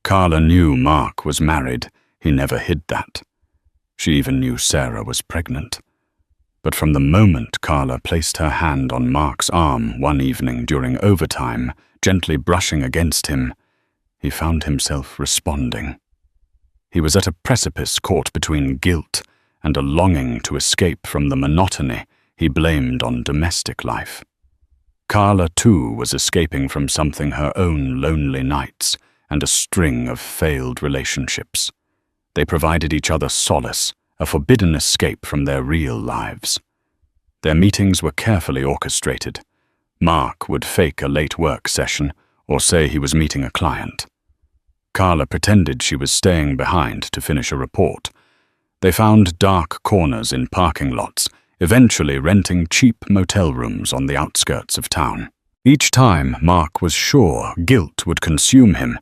Carla knew Mark was married, he never hid that. She even knew Sarah was pregnant. But from the moment Carla placed her hand on Mark's arm one evening during overtime, gently brushing against him, he found himself responding. He was at a precipice caught between guilt and a longing to escape from the monotony he blamed on domestic life. Carla, too, was escaping from something her own lonely nights and a string of failed relationships. They provided each other solace, a forbidden escape from their real lives. Their meetings were carefully orchestrated. Mark would fake a late work session or say he was meeting a client. Carla pretended she was staying behind to finish a report. They found dark corners in parking lots, eventually renting cheap motel rooms on the outskirts of town. Each time, Mark was sure guilt would consume him,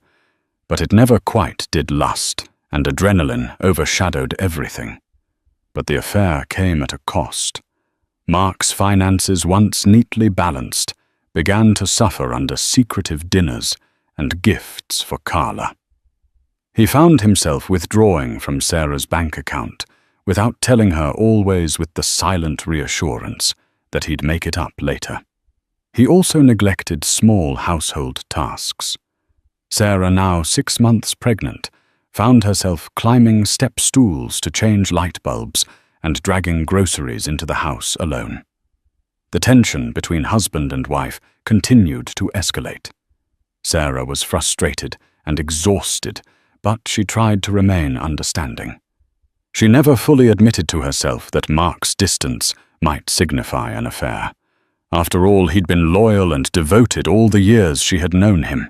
but it never quite did lust, and adrenaline overshadowed everything. But the affair came at a cost. Mark's finances, once neatly balanced, began to suffer under secretive dinners and gifts for Carla. He found himself withdrawing from Sarah's bank account without telling her, always with the silent reassurance that he'd make it up later. He also neglected small household tasks. Sarah, now 6 months pregnant, found herself climbing step stools to change light bulbs and dragging groceries into the house alone. The tension between husband and wife continued to escalate. Sarah was frustrated and exhausted, but she tried to remain understanding. She never fully admitted to herself that Mark's distance might signify an affair. After all, he'd been loyal and devoted all the years she had known him.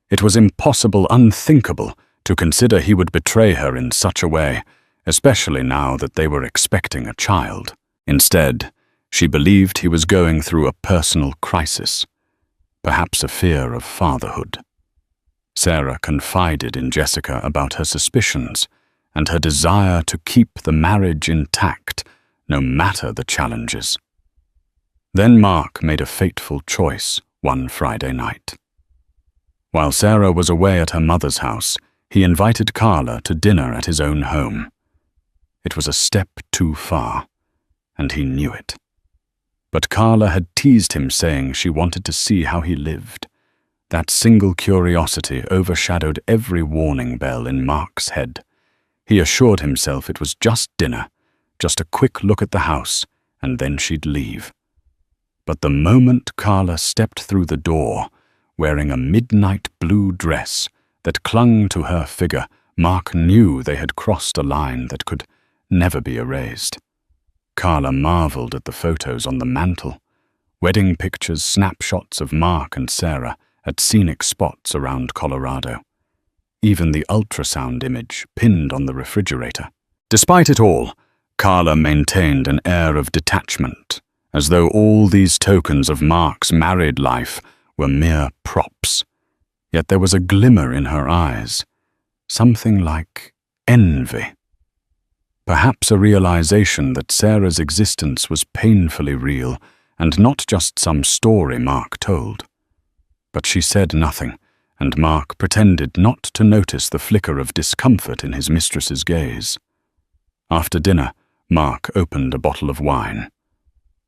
It was impossible, unthinkable, to consider he would betray her in such a way, especially now that they were expecting a child. Instead, she believed he was going through a personal crisis, perhaps a fear of fatherhood. Sarah confided in Jessica about her suspicions and her desire to keep the marriage intact, no matter the challenges. Then Mark made a fateful choice one Friday night. While Sarah was away at her mother's house, he invited Carla to dinner at his own home. It was a step too far, and he knew it. But Carla had teased him, saying she wanted to see how he lived. That single curiosity overshadowed every warning bell in Mark's head. He assured himself it was just dinner, just a quick look at the house, and then she'd leave. But the moment Carla stepped through the door, wearing a midnight blue dress that clung to her figure, Mark knew they had crossed a line that could never be erased. Carla marveled at the photos on the mantel, wedding pictures, snapshots of Mark and Sarah at scenic spots around Colorado. Even the ultrasound image pinned on the refrigerator. Despite it all, Carla maintained an air of detachment, as though all these tokens of Mark's married life were mere props. Yet there was a glimmer in her eyes, something like envy. Perhaps a realization that Sarah's existence was painfully real and not just some story Mark told. But she said nothing, and Mark pretended not to notice the flicker of discomfort in his mistress's gaze. After dinner, Mark opened a bottle of wine.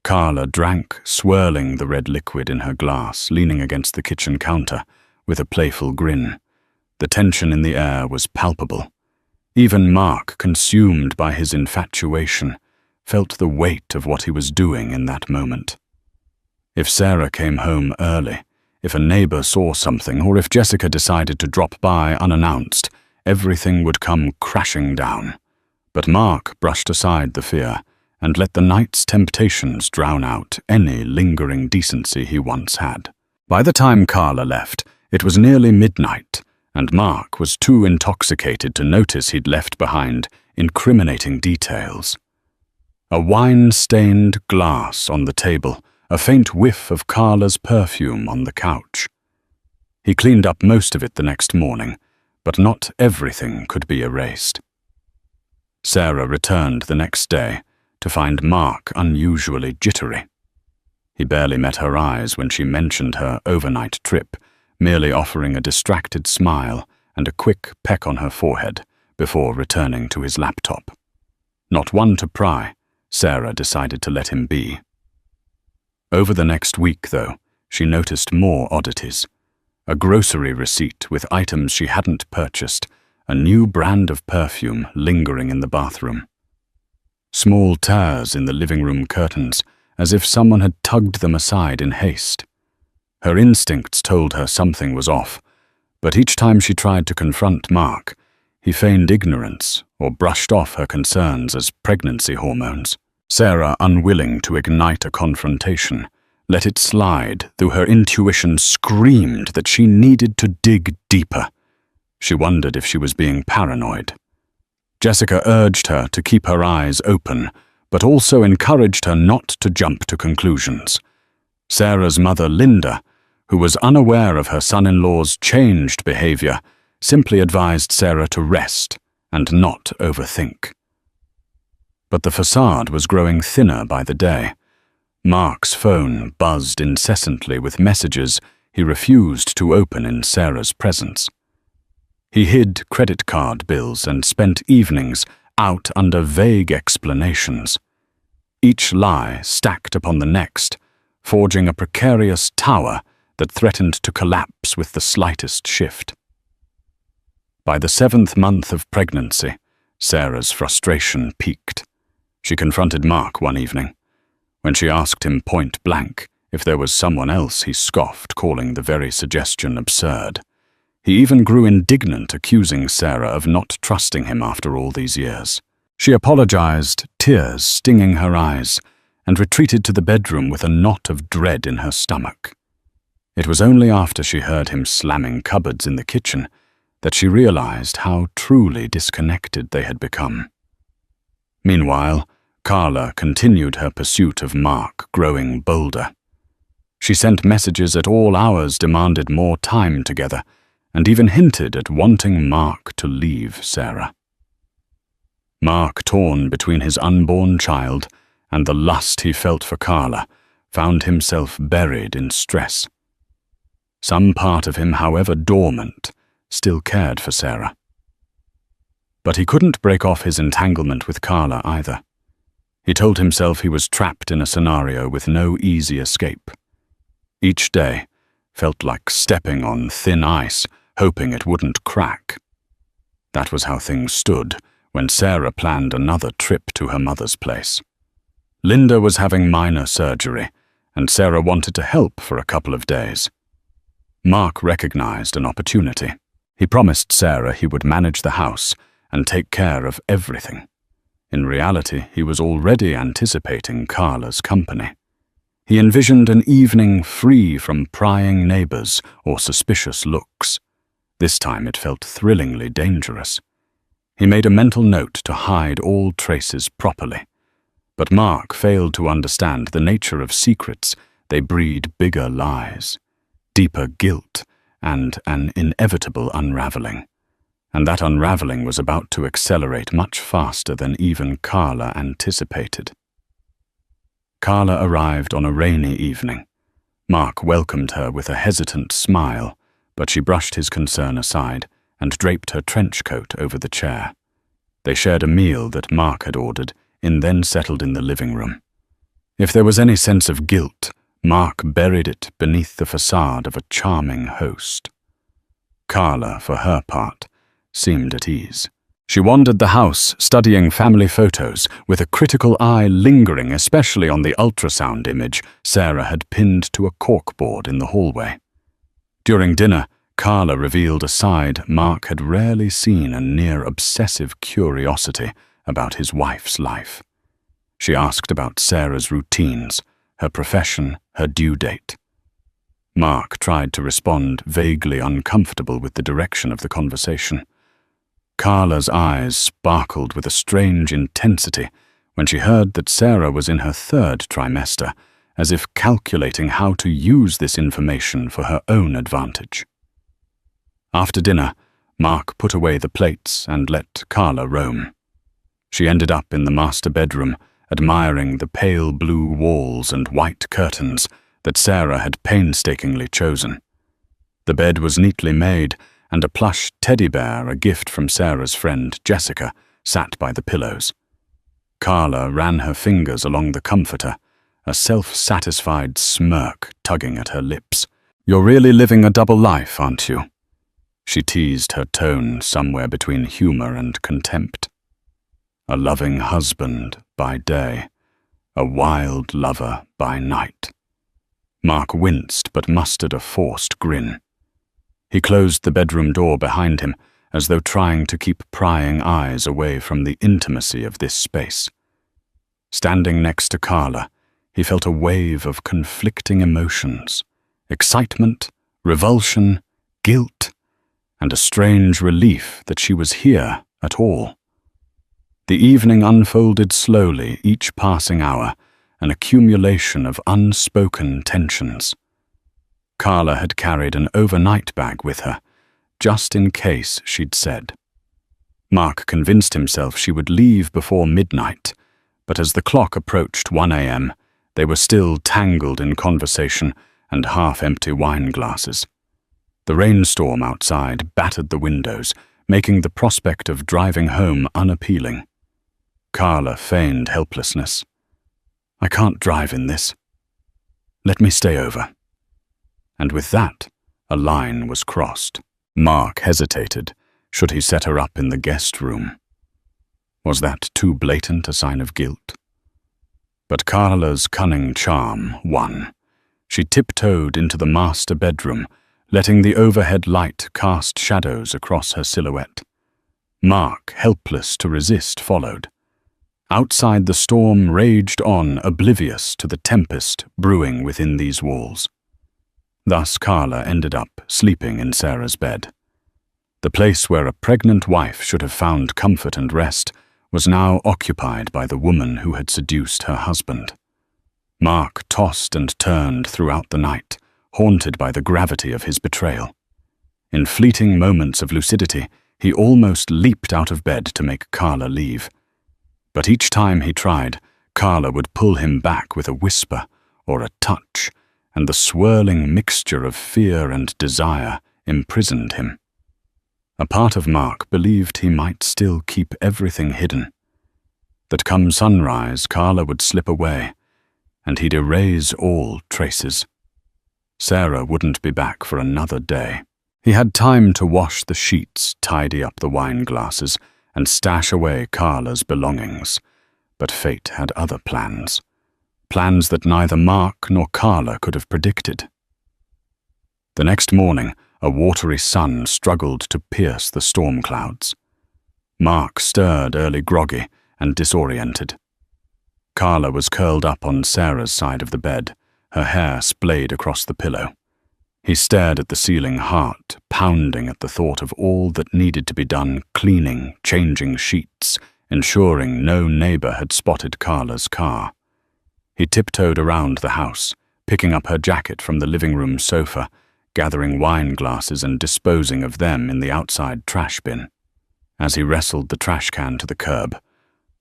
Carla drank, swirling the red liquid in her glass, leaning against the kitchen counter, with a playful grin. The tension in the air was palpable. Even Mark, consumed by his infatuation, felt the weight of what he was doing in that moment. If Sarah came home early, if a neighbor saw something, or if Jessica decided to drop by unannounced, everything would come crashing down. But Mark brushed aside the fear and let the night's temptations drown out any lingering decency he once had. By the time Carla left, it was nearly midnight, and Mark was too intoxicated to notice he'd left behind incriminating details. A wine-stained glass on the table, a faint whiff of Carla's perfume on the couch. He cleaned up most of it the next morning, but not everything could be erased. Sarah returned the next day to find Mark unusually jittery. He barely met her eyes when she mentioned her overnight trip, merely offering a distracted smile and a quick peck on her forehead before returning to his laptop. Not one to pry, Sarah decided to let him be. Over the next week, though, she noticed more oddities. A grocery receipt with items she hadn't purchased, a new brand of perfume lingering in the bathroom. Small tears in the living room curtains, as if someone had tugged them aside in haste. Her instincts told her something was off, but each time she tried to confront Mark, he feigned ignorance or brushed off her concerns as pregnancy hormones. Sarah, unwilling to ignite a confrontation, let it slide, though her intuition screamed that she needed to dig deeper. She wondered if she was being paranoid. Jessica urged her to keep her eyes open, but also encouraged her not to jump to conclusions. Sarah's mother, Linda, who was unaware of her son-in-law's changed behavior, simply advised Sarah to rest and not overthink. But the facade was growing thinner by the day. Mark's phone buzzed incessantly with messages he refused to open in Sarah's presence. He hid credit card bills and spent evenings out under vague explanations. Each lie stacked upon the next, forging a precarious tower that threatened to collapse with the slightest shift. By the 7th month of pregnancy, Sarah's frustration peaked. She confronted Mark one evening. When she asked him point blank if there was someone else, he scoffed, calling the very suggestion absurd. He even grew indignant, accusing Sarah of not trusting him after all these years. She apologized, tears stinging her eyes, and retreated to the bedroom with a knot of dread in her stomach. It was only after she heard him slamming cupboards in the kitchen that she realized how truly disconnected they had become. Meanwhile, Carla continued her pursuit of Mark, growing bolder. She sent messages at all hours, demanded more time together, and even hinted at wanting Mark to leave Sarah. Mark, torn between his unborn child and the lust he felt for Carla found himself buried in stress. Some part of him, however dormant, still cared for Sarah. But he couldn't break off his entanglement with Carla either. He told himself he was trapped in a scenario with no easy escape. Each day felt like stepping on thin ice, hoping it wouldn't crack. That was how things stood when Sarah planned another trip to her mother's place. Linda was having minor surgery, and Sarah wanted to help for a couple of days. Mark recognized an opportunity. He promised Sarah he would manage the house and take care of everything. In reality, he was already anticipating Carla's company. He envisioned an evening free from prying neighbors or suspicious looks. This time it felt thrillingly dangerous. He made a mental note to hide all traces properly. But Mark failed to understand the nature of secrets. They breed bigger lies, deeper guilt, and an inevitable unraveling. And that unraveling was about to accelerate much faster than even Carla anticipated. Carla arrived on a rainy evening. Mark welcomed her with a hesitant smile, but she brushed his concern aside and draped her trench coat over the chair. They shared a meal that Mark had ordered and then settled in the living room. If there was any sense of guilt, Mark buried it beneath the facade of a charming host. Carla, for her part, seemed at ease. She wandered the house, studying family photos, with a critical eye lingering especially on the ultrasound image Sarah had pinned to a corkboard in the hallway. During dinner, Carla revealed a side Mark had rarely seen, a near-obsessive curiosity about his wife's life. She asked about Sarah's routines, her profession, her due date. Mark tried to respond, vaguely uncomfortable with the direction of the conversation. Carla's eyes sparkled with a strange intensity when she heard that Sarah was in her 3rd trimester, as if calculating how to use this information for her own advantage. After dinner, Mark put away the plates and let Carla roam. She ended up in the master bedroom, admiring the pale blue walls and white curtains that Sarah had painstakingly chosen. The bed was neatly made, and a plush teddy bear, a gift from Sarah's friend Jessica, sat by the pillows. Carla ran her fingers along the comforter, a self-satisfied smirk tugging at her lips. "You're really living a double life, aren't you?" She teased, her tone somewhere between humor and contempt. A loving husband by day, a wild lover by night. Mark winced but mustered a forced grin. He closed the bedroom door behind him, as though trying to keep prying eyes away from the intimacy of this space. Standing next to Carla, he felt a wave of conflicting emotions: excitement, revulsion, guilt, and a strange relief that she was here at all. The evening unfolded slowly, each passing hour, an accumulation of unspoken tensions. Carla had carried an overnight bag with her, just in case, she'd said. Mark convinced himself she would leave before midnight, but as the clock approached 1 a.m., they were still tangled in conversation and half-empty wine glasses. The rainstorm outside battered the windows, making the prospect of driving home unappealing. Carla feigned helplessness. "I can't drive in this. Let me stay over." And with that, a line was crossed. Mark hesitated. Should he set her up in the guest room? Was that too blatant a sign of guilt? But Carla's cunning charm won. She tiptoed into the master bedroom, letting the overhead light cast shadows across her silhouette. Mark, helpless to resist, followed. Outside, the storm raged on, oblivious to the tempest brewing within these walls. Thus Carla ended up sleeping in Sarah's bed. The place where a pregnant wife should have found comfort and rest was now occupied by the woman who had seduced her husband. Mark tossed and turned throughout the night, haunted by the gravity of his betrayal. In fleeting moments of lucidity, he almost leaped out of bed to make Carla leave. But each time he tried, Carla would pull him back with a whisper or a touch, and the swirling mixture of fear and desire imprisoned him. A part of Mark believed he might still keep everything hidden, that come sunrise Carla would slip away, and he'd erase all traces. Sarah wouldn't be back for another day. He had time to wash the sheets, tidy up the wine glasses, and stash away Carla's belongings. But fate had other plans. Plans that neither Mark nor Carla could have predicted. The next morning, a watery sun struggled to pierce the storm clouds. Mark stirred early groggy and disoriented. Carla was curled up on Sarah's side of the bed, her hair splayed across the pillow. He stared at the ceiling, heart pounding at the thought of all that needed to be done, cleaning, changing sheets, ensuring no neighbor had spotted Carla's car. He tiptoed around the house, picking up her jacket from the living room sofa, gathering wine glasses and disposing of them in the outside trash bin. As he wrestled the trash can to the curb,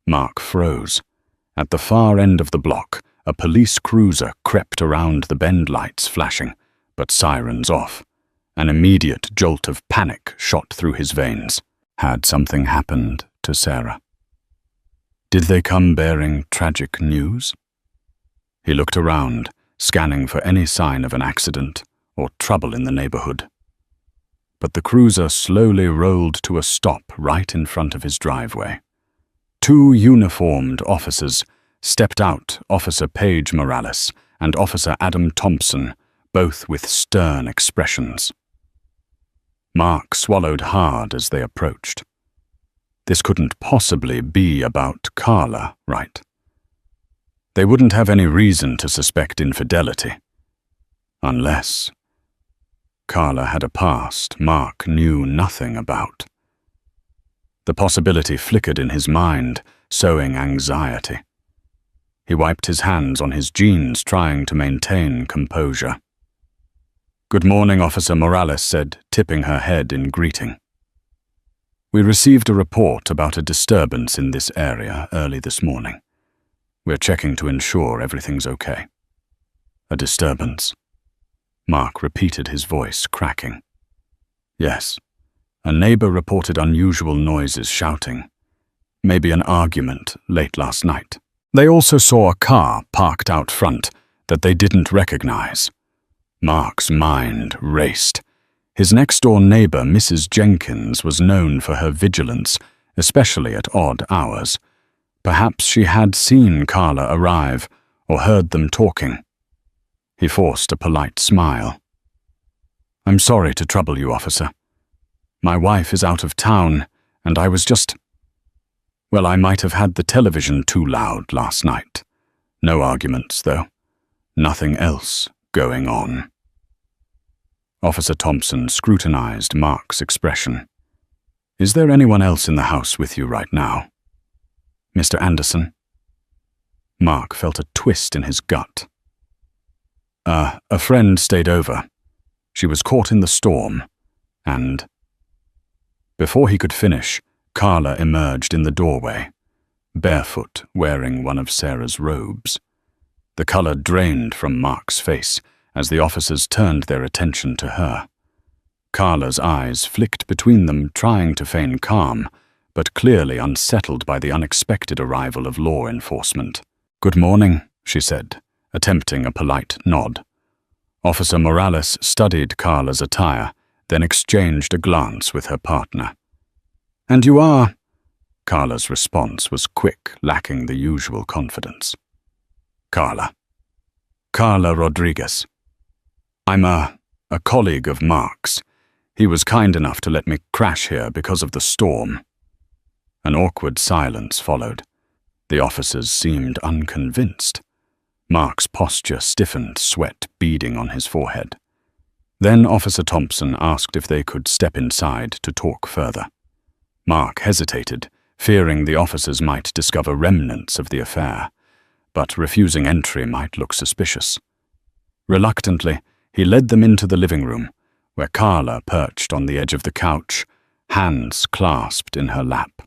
Mark froze. At the far end of the block, a police cruiser crept around the bend, lights flashing, but sirens off. An immediate jolt of panic shot through his veins. Had something happened to Sarah? Did they come bearing tragic news? He looked around, scanning for any sign of an accident or trouble in the neighborhood. But the cruiser slowly rolled to a stop right in front of his driveway. Two uniformed officers stepped out, Officer Paige Morales and Officer Adam Thompson, both with stern expressions. Mark swallowed hard as they approached. This couldn't possibly be about Carla, right? They wouldn't have any reason to suspect infidelity. Unless Carla had a past Mark knew nothing about. The possibility flickered in his mind, sowing anxiety. He wiped his hands on his jeans, trying to maintain composure. "Good morning," Officer Morales said, tipping her head in greeting. "We received a report about a disturbance in this area early this morning. We're checking to ensure everything's okay." "A disturbance?" Mark repeated, his voice cracking. "Yes. A neighbor reported unusual noises, shouting. Maybe an argument late last night. They also saw a car parked out front that they didn't recognize." Mark's mind raced. His next-door neighbor, Mrs. Jenkins, was known for her vigilance, especially at odd hours. Perhaps she had seen Carla arrive or heard them talking. He forced a polite smile. "I'm sorry to trouble you, officer. My wife is out of town, and I was just... Well, I might have had the television too loud last night. No arguments, though. Nothing else going on." Officer Thompson scrutinized Mark's expression. "Is there anyone else in the house with you right now?" "Mr. Anderson?" Mark felt a twist in his gut. A friend stayed over. She was caught in the storm, and..." Before he could finish, Carla emerged in the doorway, barefoot, wearing one of Sarah's robes. The color drained from Mark's face as the officers turned their attention to her. Carla's eyes flicked between them, trying to feign calm, but clearly unsettled by the unexpected arrival of law enforcement. "Good morning," she said, attempting a polite nod. Officer Morales studied Carla's attire, then exchanged a glance with her partner. "And you are..." Carla's response was quick, lacking the usual confidence. "Carla Rodriguez. I'm a colleague of Mark's. He was kind enough to let me crash here because of the storm." An awkward silence followed. The officers seemed unconvinced. Mark's posture stiffened, sweat beading on his forehead. Then Officer Thompson asked if they could step inside to talk further. Mark hesitated, fearing the officers might discover remnants of the affair, but refusing entry might look suspicious. Reluctantly, he led them into the living room, where Carla perched on the edge of the couch, hands clasped in her lap.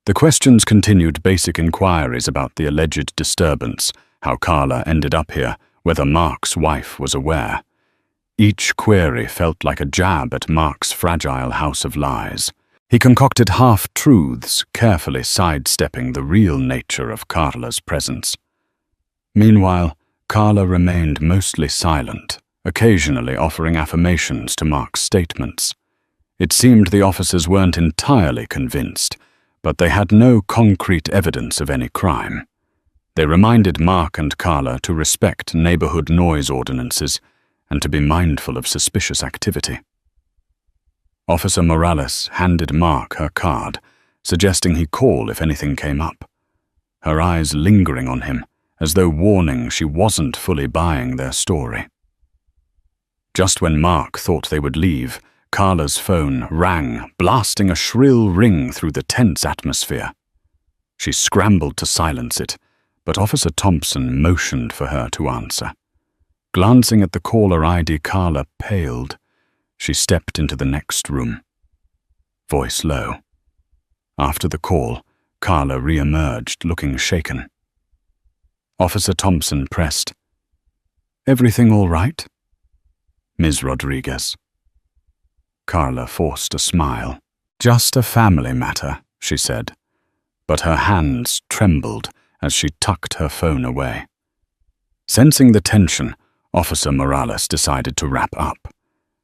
The questions continued basic inquiries about the alleged disturbance, how Carla ended up here, whether Mark's wife was aware. Each query felt like a jab at Mark's fragile house of lies. He concocted half-truths, carefully sidestepping the real nature of Carla's presence. Meanwhile, Carla remained mostly silent, occasionally offering affirmations to Mark's statements. It seemed the officers weren't entirely convinced, but they had no concrete evidence of any crime. They reminded Mark and Carla to respect neighborhood noise ordinances and to be mindful of suspicious activity. Officer Morales handed Mark her card, suggesting he call if anything came up, her eyes lingering on him, as though warning she wasn't fully buying their story. Just when Mark thought they would leave, Carla's phone rang, blasting a shrill ring through the tense atmosphere. She scrambled to silence it, but Officer Thompson motioned for her to answer. Glancing at the caller ID, Carla paled. She stepped into the next room. Voice low. After the call, Carla re-emerged, looking shaken. Officer Thompson pressed, "Everything all right?" "Ms. Rodriguez." Carla forced a smile. "Just a family matter," she said, but her hands trembled as she tucked her phone away. Sensing the tension, Officer Morales decided to wrap up.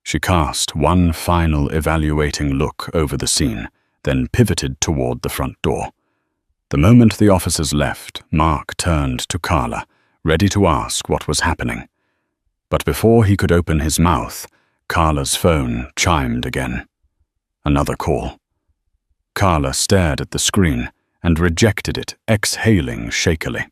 She cast one final evaluating look over the scene, then pivoted toward the front door. The moment the officers left, Mark turned to Carla, ready to ask what was happening. But before he could open his mouth, Carla's phone chimed again. Another call. Carla stared at the screen and rejected it, exhaling shakily.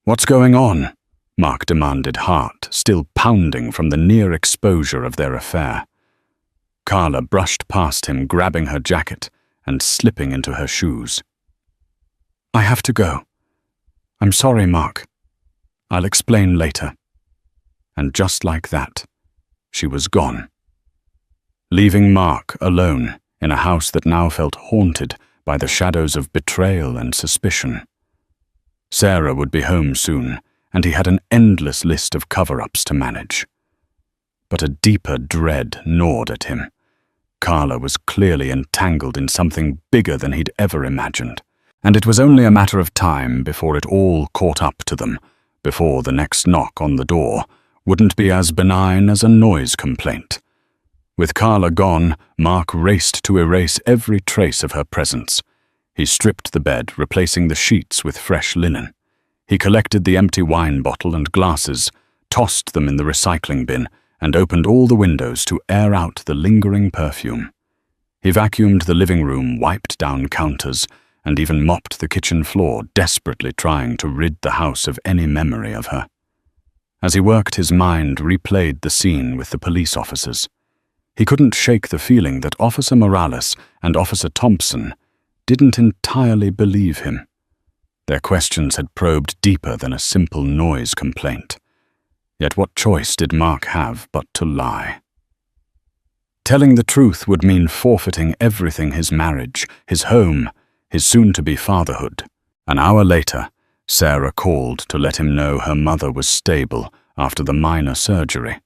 "What's going on?" Mark demanded, heart still pounding from the near exposure of their affair. Carla brushed past him, grabbing her jacket and slipping into her shoes. "I have to go. I'm sorry, Mark. I'll explain later." And just like that, she was gone, leaving Mark alone in a house that now felt haunted by the shadows of betrayal and suspicion. Sarah would be home soon, and he had an endless list of cover-ups to manage. But a deeper dread gnawed at him. Carla was clearly entangled in something bigger than he'd ever imagined, and it was only a matter of time before it all caught up to them, before the next knock on the door wouldn't be as benign as a noise complaint. With Carla gone, Mark raced to erase every trace of her presence. He stripped the bed, replacing the sheets with fresh linen. He collected the empty wine bottle and glasses, tossed them in the recycling bin, and opened all the windows to air out the lingering perfume. He vacuumed the living room, wiped down counters, and even mopped the kitchen floor, desperately trying to rid the house of any memory of her. As he worked, his mind replayed the scene with the police officers. He couldn't shake the feeling that Officer Morales and Officer Thompson didn't entirely believe him. Their questions had probed deeper than a simple noise complaint. Yet what choice did Mark have but to lie? Telling the truth would mean forfeiting everything: his marriage, his home, his soon-to-be fatherhood. An hour later, Sarah called to let him know her mother was stable after the minor surgery,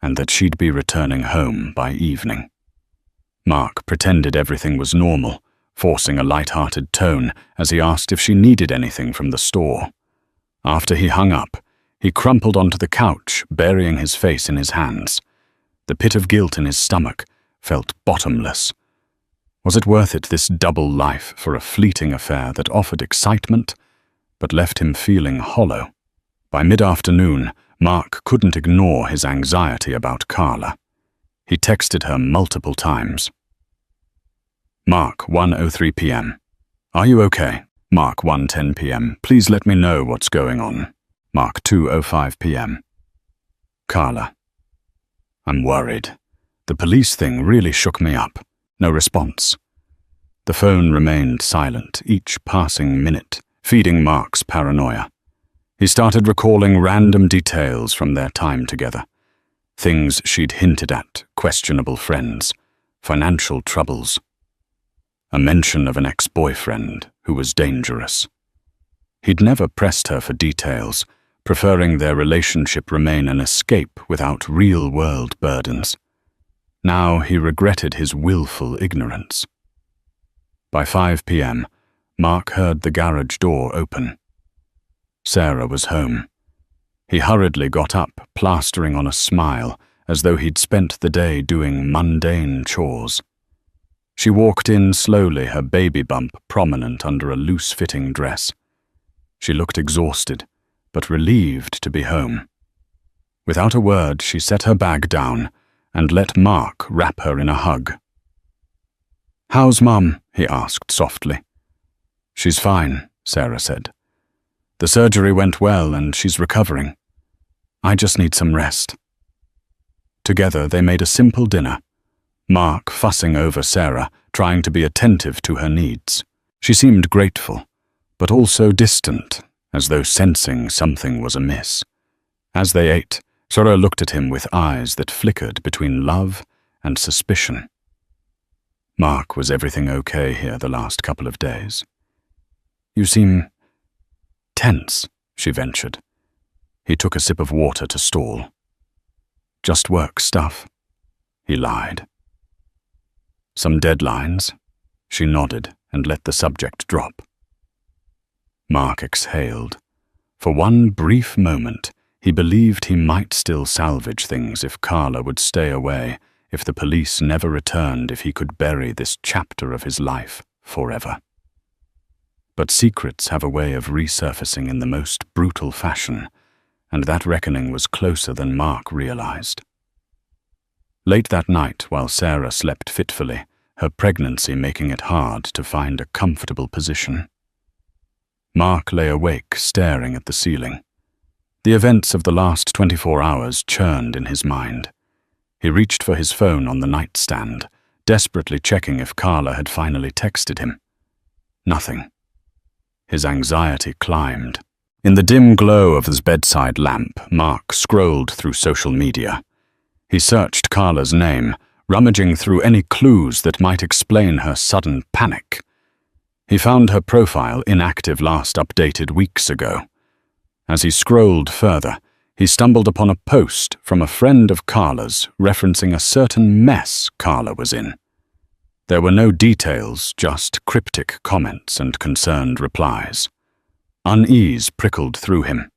and that she'd be returning home by evening. Mark pretended everything was normal, forcing a light-hearted tone as he asked if she needed anything from the store. After he hung up, he crumpled onto the couch, burying his face in his hands. The pit of guilt in his stomach felt bottomless. Was it worth it, this double life, for a fleeting affair that offered excitement but left him feeling hollow? By mid-afternoon, Mark couldn't ignore his anxiety about Carla. He texted her multiple times. Mark, 1:03 p.m. Are you okay? Mark, 1:10 p.m. Please let me know what's going on. Mark, 2:05 p.m. Carla. I'm worried. The police thing really shook me up. No response. The phone remained silent, each passing minute, feeding Mark's paranoia. He started recalling random details from their time together. Things she'd hinted at, questionable friends, financial troubles. a mention of an ex-boyfriend who was dangerous. He'd never pressed her for details, preferring their relationship remain an escape without real-world burdens. Now he regretted his willful ignorance. By 5 p.m., Mark heard the garage door open. Sarah was home. He hurriedly got up, plastering on a smile, as though he'd spent the day doing mundane chores. She walked in slowly, her baby bump prominent under a loose-fitting dress. She looked exhausted, but relieved to be home. Without a word, she set her bag down and let Mark wrap her in a hug. "How's Mum?" he asked softly. "She's fine," Sarah said. "The surgery went well and she's recovering. I just need some rest." Together they made a simple dinner, Mark fussing over Sarah, trying to be attentive to her needs. She seemed grateful, but also distant, as though sensing something was amiss. As they ate, Sarah looked at him with eyes that flickered between love and suspicion. "Mark, was everything okay here the last couple of days?" "You seem tense," she ventured. He took a sip of water to stall. "Just work stuff," he lied. "Some deadlines?" She nodded and let the subject drop. Mark exhaled. For one brief moment, he believed he might still salvage things if Carla would stay away, if the police never returned, if he could bury this chapter of his life forever. But secrets have a way of resurfacing in the most brutal fashion, and that reckoning was closer than Mark realized. Late that night, while Sarah slept fitfully, her pregnancy making it hard to find a comfortable position, Mark lay awake, staring at the ceiling. The events of the last 24 hours churned in his mind. He reached for his phone on the nightstand, desperately checking if Carla had finally texted him. Nothing. His anxiety climbed. In the dim glow of his bedside lamp, Mark scrolled through social media. He searched Carla's name, rummaging through any clues that might explain her sudden panic. He found her profile inactive, last updated weeks ago. As he scrolled further, he stumbled upon a post from a friend of Carla's referencing a certain mess Carla was in. There were no details, just cryptic comments and concerned replies. Unease prickled through him.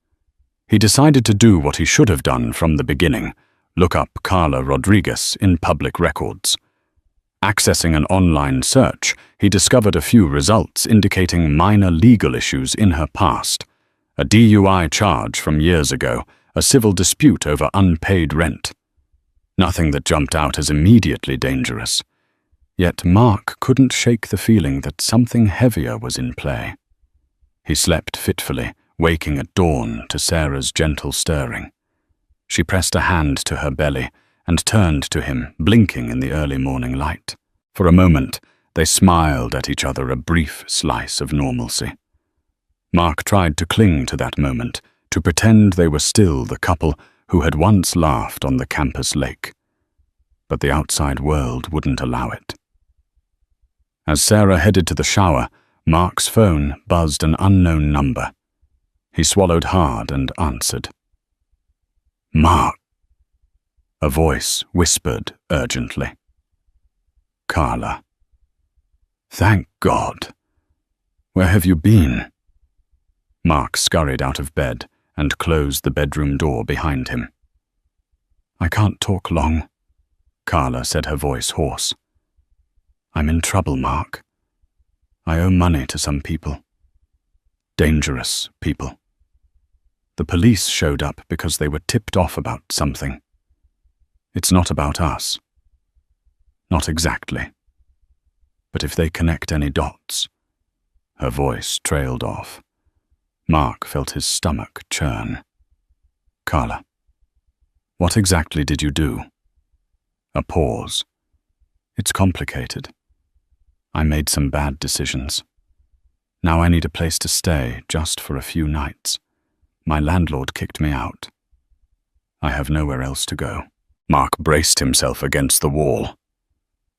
He decided to do what he should have done from the beginning, look up Carla Rodriguez in public records. Accessing an online search, he discovered a few results indicating minor legal issues in her past. A DUI charge from years ago, a civil dispute over unpaid rent. Nothing that jumped out as immediately dangerous. Yet Mark couldn't shake the feeling that something heavier was in play. He slept fitfully, waking at dawn to Sarah's gentle stirring. She pressed a hand to her belly and turned to him, blinking in the early morning light. For a moment, they smiled at each other, a brief slice of normalcy. Mark tried to cling to that moment, to pretend they were still the couple who had once laughed on the campus lake. But the outside world wouldn't allow it. As Sarah headed to the shower, Mark's phone buzzed an unknown number. He swallowed hard and answered. "Mark." A voice whispered urgently. "Carla." "Thank God. Where have you been?" Mark scurried out of bed and closed the bedroom door behind him. "I can't talk long," Carla said, her voice hoarse. "I'm in trouble, Mark. I owe money to some people. Dangerous people. The police showed up because they were tipped off about something. It's not about us. Not exactly. But if they connect any dots..." Her voice trailed off. Mark felt his stomach churn. "Carla, what exactly did you do?" A pause. "It's complicated. I made some bad decisions. Now I need a place to stay, just for a few nights. My landlord kicked me out. I have nowhere else to go." Mark braced himself against the wall.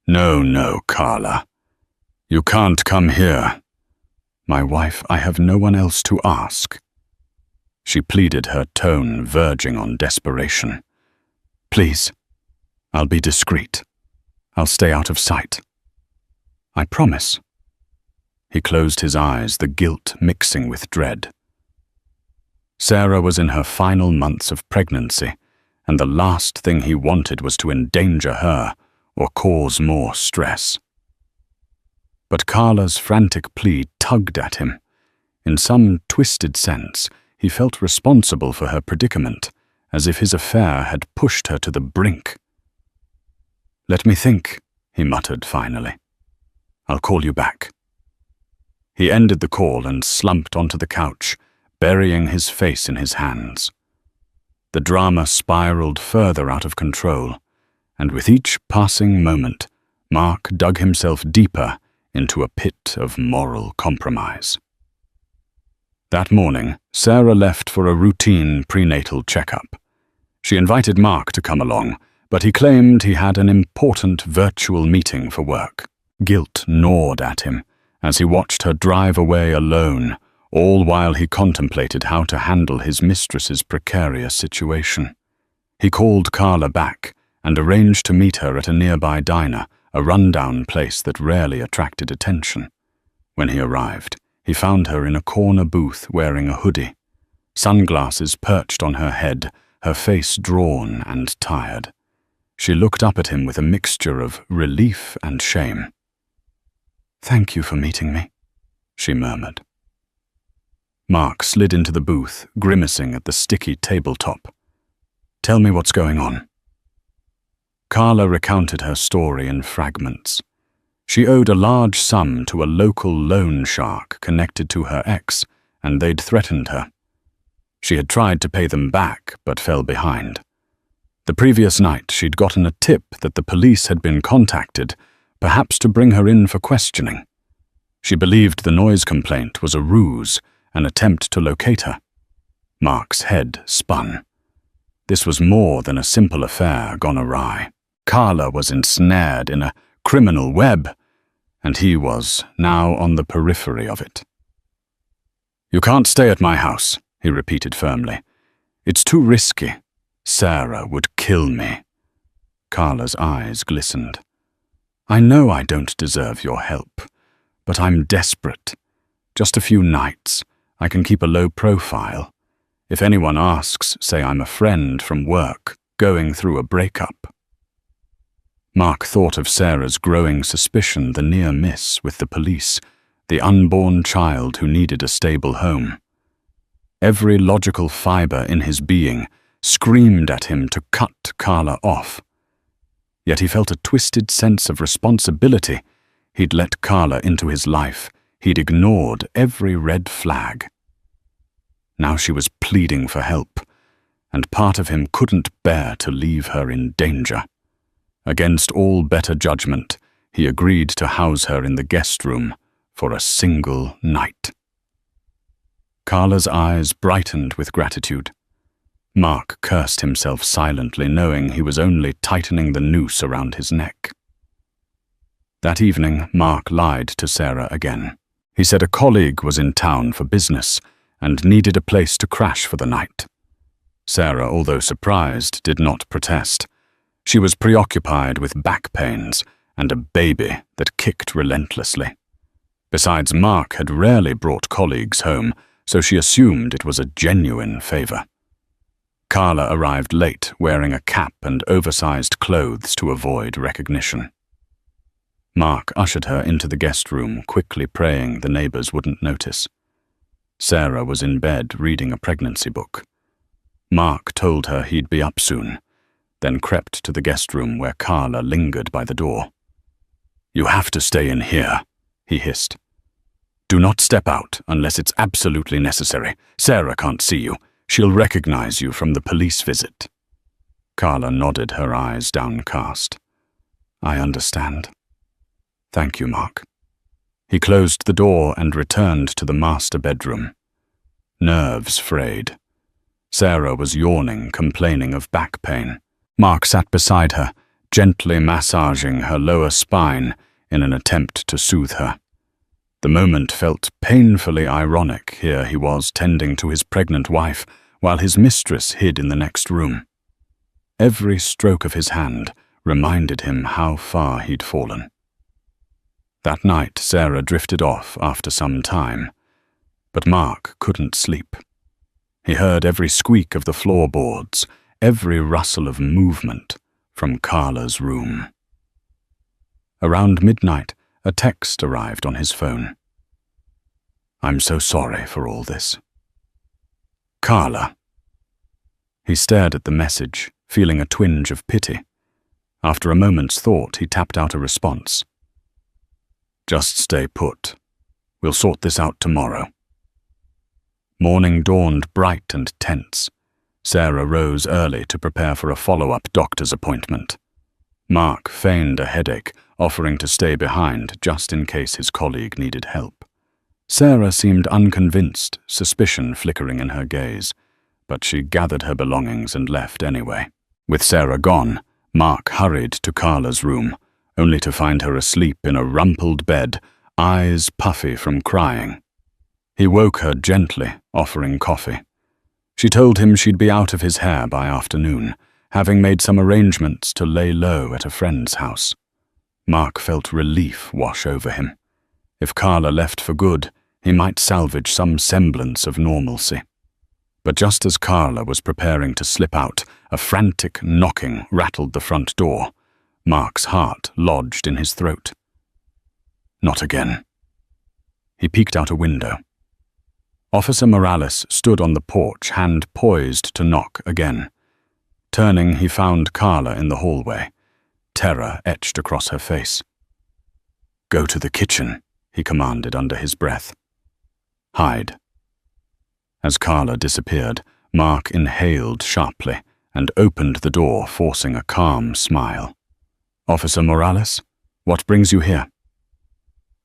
No, Carla. "You can't come here. My wife, I have no one else to ask." She pleaded, her tone verging on desperation. "Please, I'll be discreet. I'll stay out of sight. I promise." He closed his eyes, the guilt mixing with dread. Sarah was in her final months of pregnancy, and the last thing he wanted was to endanger her or cause more stress. But Carla's frantic plea tugged at him. In some twisted sense, he felt responsible for her predicament, as if his affair had pushed her to the brink. "Let me think," he muttered finally. "I'll call you back." He ended the call and slumped onto the couch, burying his face in his hands. The drama spiraled further out of control, and with each passing moment, Mark dug himself deeper into a pit of moral compromise. That morning, Sarah left for a routine prenatal checkup. She invited Mark to come along, but he claimed he had an important virtual meeting for work. Guilt gnawed at him as he watched her drive away alone, all while he contemplated how to handle his mistress's precarious situation. He called Carla back and arranged to meet her at a nearby diner, a rundown place that rarely attracted attention. When he arrived, he found her in a corner booth wearing a hoodie, sunglasses perched on her head, her face drawn and tired. She looked up at him with a mixture of relief and shame. "Thank you for meeting me," she murmured. Mark slid into the booth, grimacing at the sticky tabletop. "Tell me what's going on." Carla recounted her story in fragments. She owed a large sum to a local loan shark connected to her ex, and they'd threatened her. She had tried to pay them back, but fell behind. The previous night, she'd gotten a tip that the police had been contacted, perhaps to bring her in for questioning. She believed the noise complaint was a ruse, an attempt to locate her. Mark's head spun. This was more than a simple affair gone awry. Carla was ensnared in a criminal web, and he was now on the periphery of it. "You can't stay at my house," he repeated firmly. "It's too risky. Sarah would kill me." Carla's eyes glistened. "I know I don't deserve your help, but I'm desperate. Just a few nights. I can keep a low profile. If anyone asks, say I'm a friend from work, going through a breakup." Mark thought of Sarah's growing suspicion, the near miss with the police, the unborn child who needed a stable home. Every logical fiber in his being screamed at him to cut Carla off. Yet he felt a twisted sense of responsibility. He'd let Carla into his life. He'd ignored every red flag. Now she was pleading for help, and part of him couldn't bear to leave her in danger. Against all better judgment, he agreed to house her in the guest room for a single night. Carla's eyes brightened with gratitude. Mark cursed himself silently, knowing he was only tightening the noose around his neck. That evening, Mark lied to Sarah again. He said a colleague was in town for business and needed a place to crash for the night. Sarah, although surprised, did not protest. She was preoccupied with back pains and a baby that kicked relentlessly. Besides, Mark had rarely brought colleagues home, so she assumed it was a genuine favor. Carla arrived late, wearing a cap and oversized clothes to avoid recognition. Mark ushered her into the guest room, quickly praying the neighbors wouldn't notice. Sarah was in bed reading a pregnancy book. Mark told her he'd be up soon, then crept to the guest room where Carla lingered by the door. "You have to stay in here," he hissed. "Do not step out unless it's absolutely necessary. Sarah can't see you. She'll recognize you from the police visit." Carla nodded, her eyes downcast. "I understand. Thank you, Mark." He closed the door and returned to the master bedroom. Nerves frayed. Sarah was yawning, complaining of back pain. Mark sat beside her, gently massaging her lower spine, in an attempt to soothe her. The moment felt painfully ironic. Here he was tending to his pregnant wife while his mistress hid in the next room. Every stroke of his hand reminded him how far he'd fallen. That night, Sarah drifted off after some time, but Mark couldn't sleep. He heard every squeak of the floorboards, every rustle of movement from Carla's room. Around midnight, a text arrived on his phone. "I'm so sorry for all this. Carla." He stared at the message, feeling a twinge of pity. After a moment's thought, he tapped out a response. "Just stay put. We'll sort this out tomorrow." Morning dawned bright and tense. Sarah rose early to prepare for a follow-up doctor's appointment. Mark feigned a headache, offering to stay behind just in case his colleague needed help. Sarah seemed unconvinced, suspicion flickering in her gaze, but she gathered her belongings and left anyway. With Sarah gone, Mark hurried to Carla's room, only to find her asleep in a rumpled bed, eyes puffy from crying. He woke her gently, offering coffee. She told him she'd be out of his hair by afternoon, having made some arrangements to lay low at a friend's house. Mark felt relief wash over him. If Carla left for good, he might salvage some semblance of normalcy. But just as Carla was preparing to slip out, a frantic knocking rattled the front door. Mark's heart lodged in his throat. Not again. He peeked out a window. Officer Morales stood on the porch, hand poised to knock again. Turning, he found Carla in the hallway, terror etched across her face. "Go to the kitchen," he commanded under his breath. "Hide." As Carla disappeared, Mark inhaled sharply and opened the door, forcing a calm smile. "Officer Morales, what brings you here?"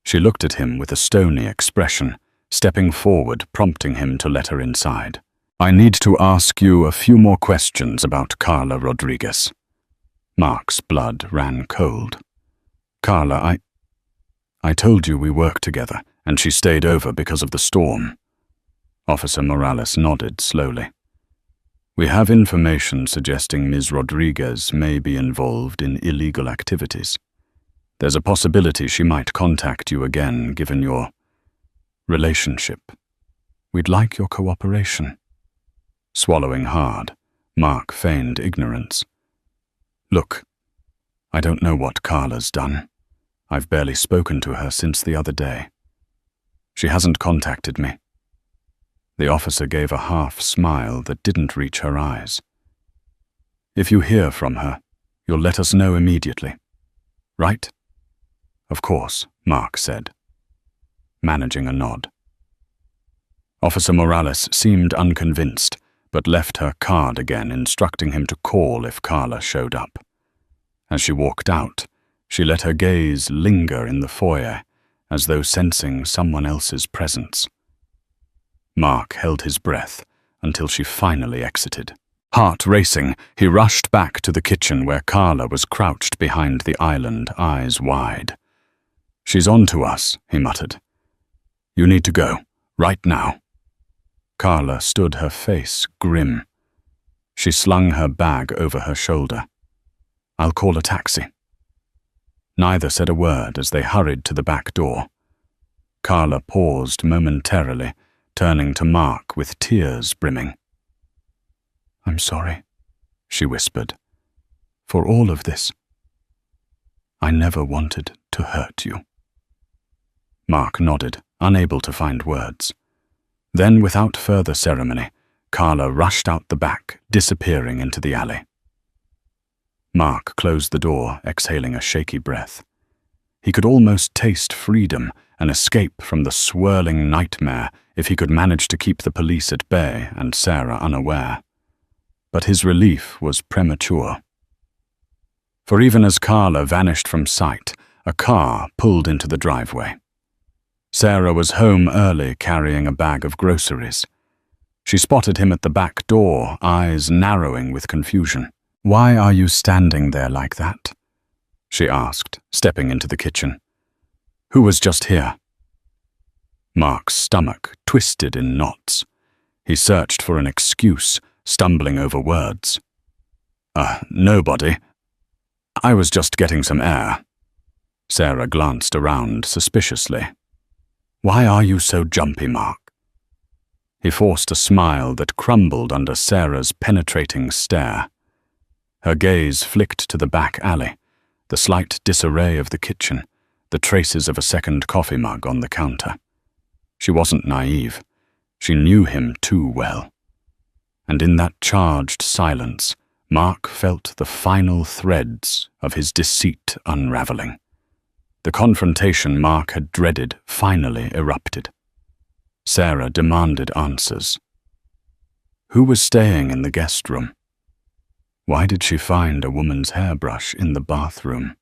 She looked at him with a stony expression, stepping forward, prompting him to let her inside. "I need to ask you a few more questions about Carla Rodriguez." Mark's blood ran cold. "Carla, I told you we worked together, and she stayed over because of the storm." Officer Morales nodded slowly. "We have information suggesting Ms. Rodriguez may be involved in illegal activities. There's a possibility she might contact you again, given your relationship. We'd like your cooperation." Swallowing hard, Mark feigned ignorance. "Look, I don't know what Carla's done. I've barely spoken to her since the other day. She hasn't contacted me." The officer gave a half smile that didn't reach her eyes. "If you hear from her, you'll let us know immediately, right?" "Of course," Mark said, managing a nod. Officer Morales seemed unconvinced, but left her card again, instructing him to call if Carla showed up. As she walked out, she let her gaze linger in the foyer, as though sensing someone else's presence. Mark held his breath until she finally exited. Heart racing, he rushed back to the kitchen where Carla was crouched behind the island, eyes wide. "She's on to us," he muttered. "You need to go, right now." Carla stood, her face grim. She slung her bag over her shoulder. "I'll call a taxi." Neither said a word as they hurried to the back door. Carla paused momentarily, turning to Mark with tears brimming. "I'm sorry," she whispered, "for all of this. I never wanted to hurt you." Mark nodded, unable to find words. Then, without further ceremony, Carla rushed out the back, disappearing into the alley. Mark closed the door, exhaling a shaky breath. He could almost taste freedom, an escape from the swirling nightmare, if he could manage to keep the police at bay and Sarah unaware. But his relief was premature. For even as Carla vanished from sight, a car pulled into the driveway. Sarah was home early, carrying a bag of groceries. She spotted him at the back door, eyes narrowing with confusion. "Why are you standing there like that?" she asked, stepping into the kitchen. Who was just here? Mark's stomach twisted in knots. He searched for an excuse, stumbling over words. Nobody. I was just getting some air. Sarah glanced around suspiciously. Why are you so jumpy, Mark? He forced a smile that crumbled under Sarah's penetrating stare. Her gaze flicked to the back alley, the slight disarray of the kitchen, the traces of a second coffee mug on the counter. She wasn't naive. She knew him too well. And in that charged silence, Mark felt the final threads of his deceit unraveling. The confrontation Mark had dreaded finally erupted. Sarah demanded answers. Who was staying in the guest room? Why did she find a woman's hairbrush in the bathroom?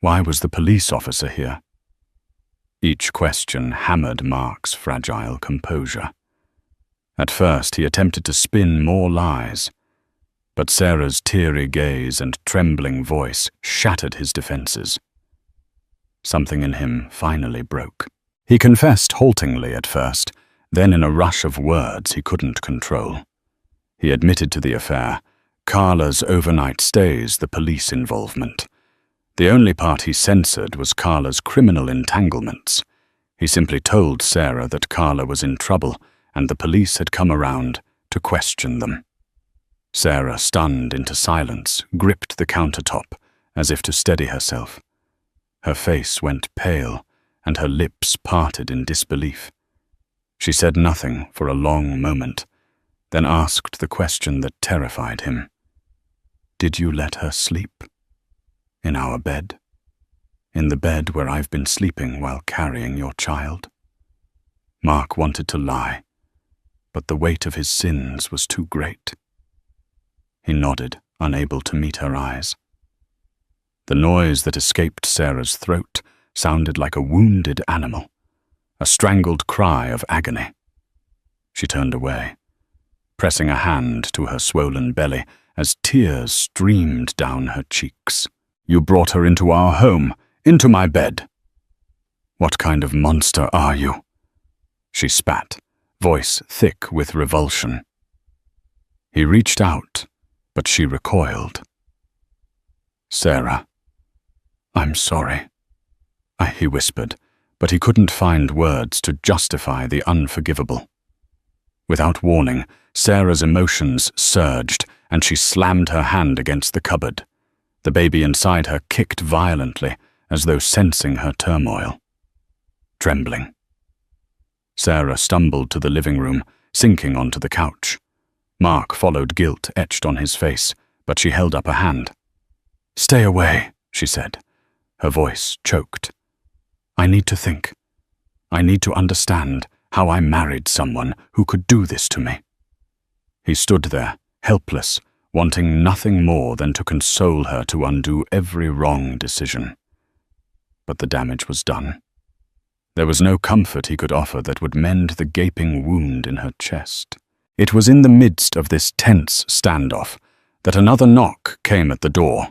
Why was the police officer here? Each question hammered Mark's fragile composure. At first, he attempted to spin more lies, but Sarah's teary gaze and trembling voice shattered his defenses. Something in him finally broke. He confessed haltingly at first, then in a rush of words he couldn't control. He admitted to the affair, Carla's overnight stays, the police involvement. The only part he censored was Carla's criminal entanglements. He simply told Sarah that Carla was in trouble and the police had come around to question them. Sarah, stunned into silence, gripped the countertop as if to steady herself. Her face went pale and her lips parted in disbelief. She said nothing for a long moment, then asked the question that terrified him. Did you let her sleep? In our bed? In the bed where I've been sleeping while carrying your child? Mark wanted to lie, but the weight of his sins was too great. He nodded, unable to meet her eyes. The noise that escaped Sarah's throat sounded like a wounded animal, a strangled cry of agony. She turned away, pressing a hand to her swollen belly as tears streamed down her cheeks. You brought her into our home, into my bed. What kind of monster are you? She spat, voice thick with revulsion. He reached out, but she recoiled. Sarah, I'm sorry, he whispered, but he couldn't find words to justify the unforgivable. Without warning, Sarah's emotions surged, and she slammed her hand against the cupboard. The baby inside her kicked violently, as though sensing her turmoil. Trembling. Sarah stumbled to the living room, sinking onto the couch. Mark followed, guilt etched on his face, but she held up a hand. Stay away, she said. Her voice choked. I need to think. I need to understand how I married someone who could do this to me. He stood there, helpless, wanting nothing more than to console her to undo every wrong decision. But the damage was done. There was no comfort he could offer that would mend the gaping wound in her chest. It was in the midst of this tense standoff that another knock came at the door.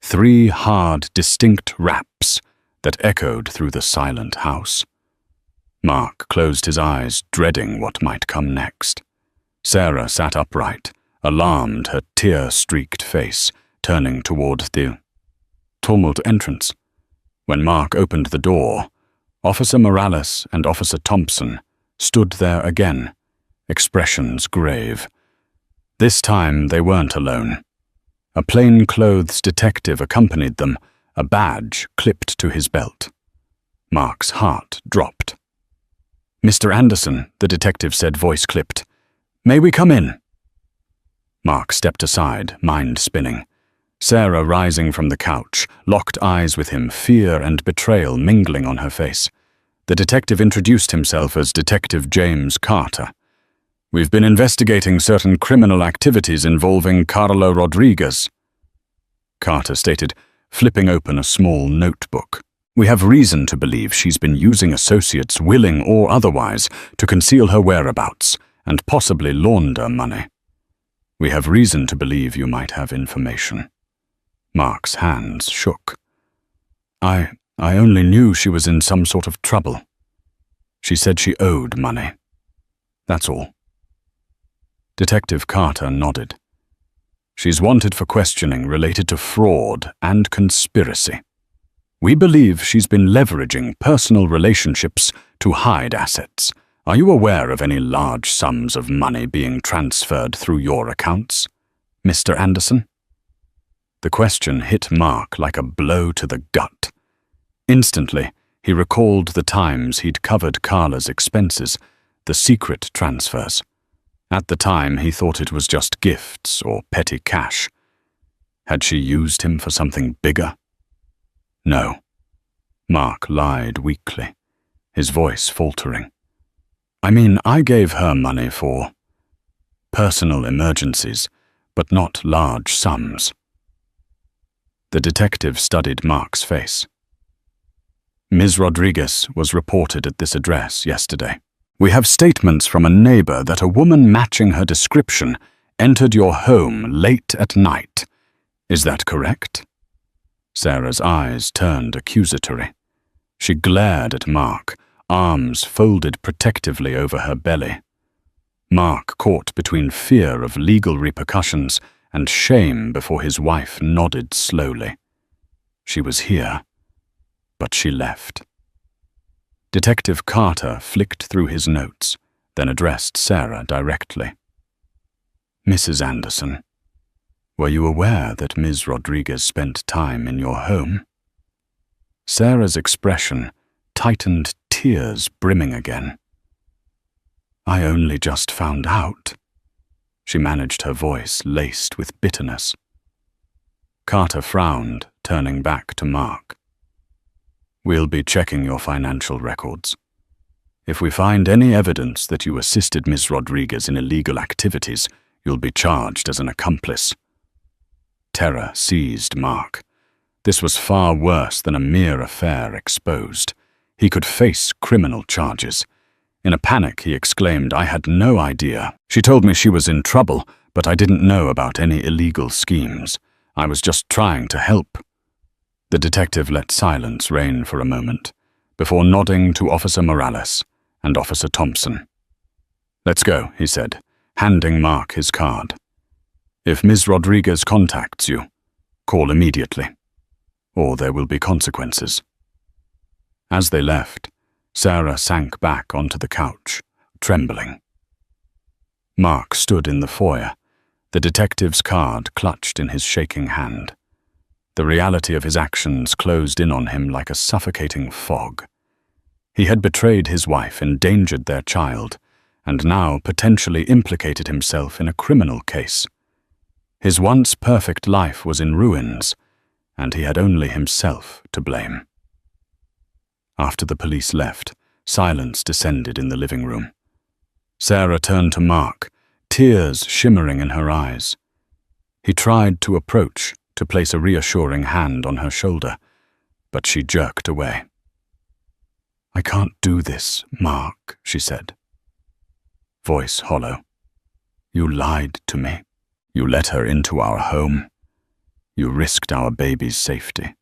3 hard, distinct raps that echoed through the silent house. Mark closed his eyes, dreading what might come next. Sarah sat upright, alarmed, her tear-streaked face turning toward the tumult entrance. When Mark opened the door, Officer Morales and Officer Thompson stood there again, expressions grave. This time they weren't alone. A plain-clothes detective accompanied them, a badge clipped to his belt. Mark's heart dropped. Mr. Anderson, the detective said, voice clipped. May we come in? Mark stepped aside, mind spinning. Sarah, rising from the couch, locked eyes with him, fear and betrayal mingling on her face. The detective introduced himself as Detective James Carter. We've been investigating certain criminal activities involving Carla Rodriguez, Carter stated, flipping open a small notebook. We have reason to believe she's been using associates, willing or otherwise, to conceal her whereabouts and possibly launder money. We have reason to believe you might have information. Mark's hands shook. I only knew she was in some sort of trouble. She said she owed money. That's all. Detective Carter nodded. She's wanted for questioning related to fraud and conspiracy. We believe she's been leveraging personal relationships to hide assets. Are you aware of any large sums of money being transferred through your accounts, Mr. Anderson? The question hit Mark like a blow to the gut. Instantly, he recalled the times he'd covered Carla's expenses, the secret transfers. At the time, he thought it was just gifts or petty cash. Had she used him for something bigger? No. Mark lied weakly, his voice faltering. I mean, I gave her money for personal emergencies, but not large sums. The detective studied Mark's face. Ms. Rodriguez was reported at this address yesterday. We have statements from a neighbor that a woman matching her description entered your home late at night. Is that correct? Sarah's eyes turned accusatory. She glared at Mark, arms folded protectively over her belly. Mark caught between fear of legal repercussions and shame before his wife nodded slowly. She was here, but she left. Detective Carter flicked through his notes, then addressed Sarah directly. Mrs. Anderson, were you aware that Ms. Rodriguez spent time in your home? Sarah's expression tightened, tears brimming again. I only just found out. She managed her voice laced with bitterness. Carter frowned, turning back to Mark. We'll be checking your financial records. If we find any evidence that you assisted Ms. Rodriguez in illegal activities, you'll be charged as an accomplice. Terror seized Mark. This was far worse than a mere affair exposed. He could face criminal charges. In a panic, he exclaimed, I had no idea. She told me she was in trouble, but I didn't know about any illegal schemes. I was just trying to help. The detective let silence reign for a moment, before nodding to Officer Morales and Officer Thompson. Let's go, he said, handing Mark his card. If Ms. Rodriguez contacts you, call immediately, or there will be consequences. As they left, Sarah sank back onto the couch, trembling. Mark stood in the foyer, the detective's card clutched in his shaking hand. The reality of his actions closed in on him like a suffocating fog. He had betrayed his wife, endangered their child, and now potentially implicated himself in a criminal case. His once perfect life was in ruins, and he had only himself to blame. After the police left, silence descended in the living room. Sarah turned to Mark, tears shimmering in her eyes. He tried to approach, to place a reassuring hand on her shoulder, but she jerked away. I can't do this, Mark, she said. Voice hollow. You lied to me. You let her into our home. You risked our baby's safety.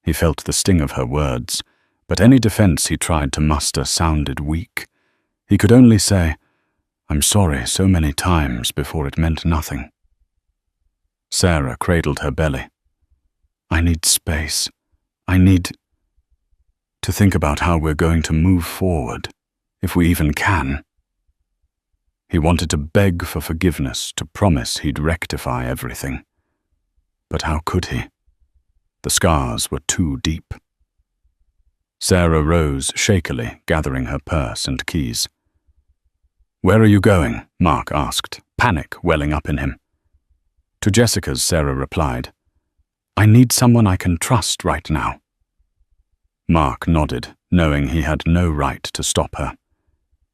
He felt the sting of her words, but any defense he tried to muster sounded weak. He could only say, I'm sorry so many times before it meant nothing. Sarah cradled her belly. I need space. I need to think about how we're going to move forward, if we even can. He wanted to beg for forgiveness, to promise he'd rectify everything. But how could he? The scars were too deep. Sarah rose shakily, gathering her purse and keys. Where are you going? Mark asked, panic welling up in him. To Jessica's, Sarah replied, I need someone I can trust right now. Mark nodded, knowing he had no right to stop her.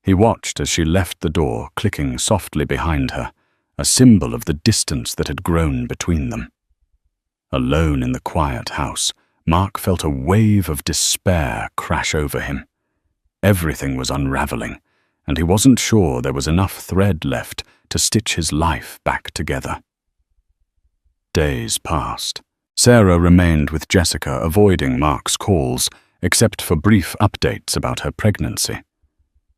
He watched as she left the door, clicking softly behind her, a symbol of the distance that had grown between them. Alone in the quiet house, Mark felt a wave of despair crash over him. Everything was unraveling, and he wasn't sure there was enough thread left to stitch his life back together. Days passed. Sarah remained with Jessica, avoiding Mark's calls, except for brief updates about her pregnancy.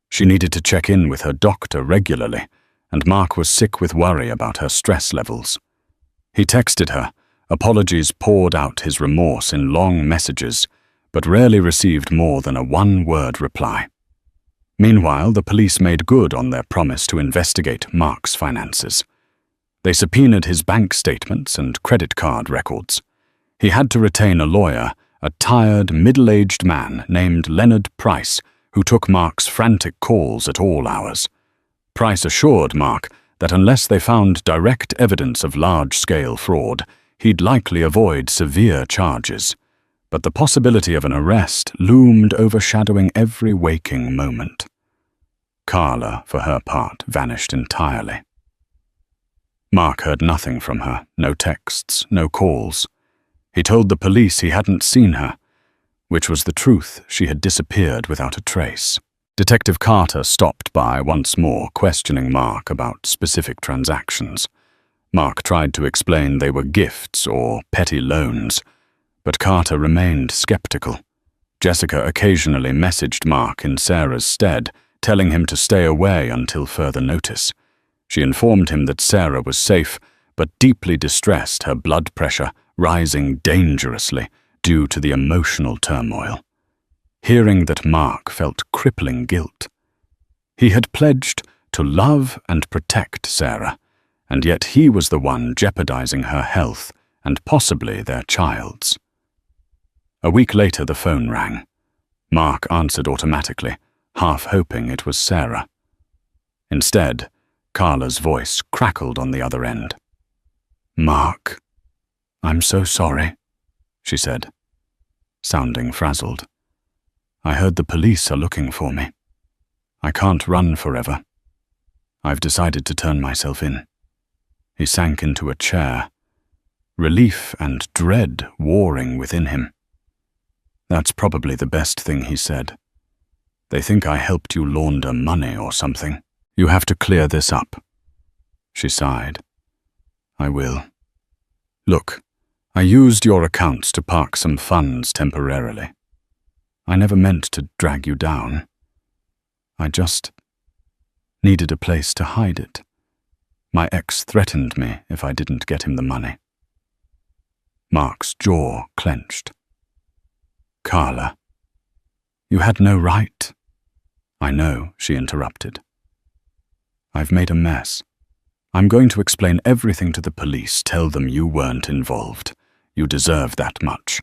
She needed to check in with her doctor regularly, and Mark was sick with worry about her stress levels. He texted her, apologies poured out his remorse in long messages, but rarely received more than a one-word reply. Meanwhile, the police made good on their promise to investigate Mark's finances. They subpoenaed his bank statements and credit card records. He had to retain a lawyer, a tired, middle-aged man named Leonard Price, who took Mark's frantic calls at all hours. Price assured Mark that unless they found direct evidence of large-scale fraud, he'd likely avoid severe charges. But the possibility of an arrest loomed, overshadowing every waking moment. Carla, for her part, vanished entirely. Mark heard nothing from her, no texts, no calls. He told the police he hadn't seen her, which was the truth. She had disappeared without a trace. Detective Carter stopped by once more, questioning Mark about specific transactions. Mark tried to explain they were gifts or petty loans, but Carter remained skeptical. Jessica occasionally messaged Mark in Sarah's stead, telling him to stay away until further notice. She informed him that Sarah was safe, but deeply distressed, her blood pressure rising dangerously due to the emotional turmoil. Hearing that Mark felt crippling guilt. He had pledged to love and protect Sarah, and yet he was the one jeopardizing her health and possibly their child's. A week later, the phone rang. Mark answered automatically, half hoping it was Sarah. Instead, Carla's voice crackled on the other end. "Mark, I'm so sorry," she said, sounding frazzled. "I heard the police are looking for me. I can't run forever. I've decided to turn myself in." He sank into a chair, relief and dread warring within him. "That's probably the best thing," he said. "They think I helped you launder money or something. You have to clear this up." She sighed. "I will. Look, I used your accounts to park some funds temporarily. I never meant to drag you down. I just needed a place to hide it. My ex threatened me if I didn't get him the money." Mark's jaw clenched. "Carla, you had no right." "I know," she interrupted. "I've made a mess. I'm going to explain everything to the police, tell them you weren't involved. You deserve that much."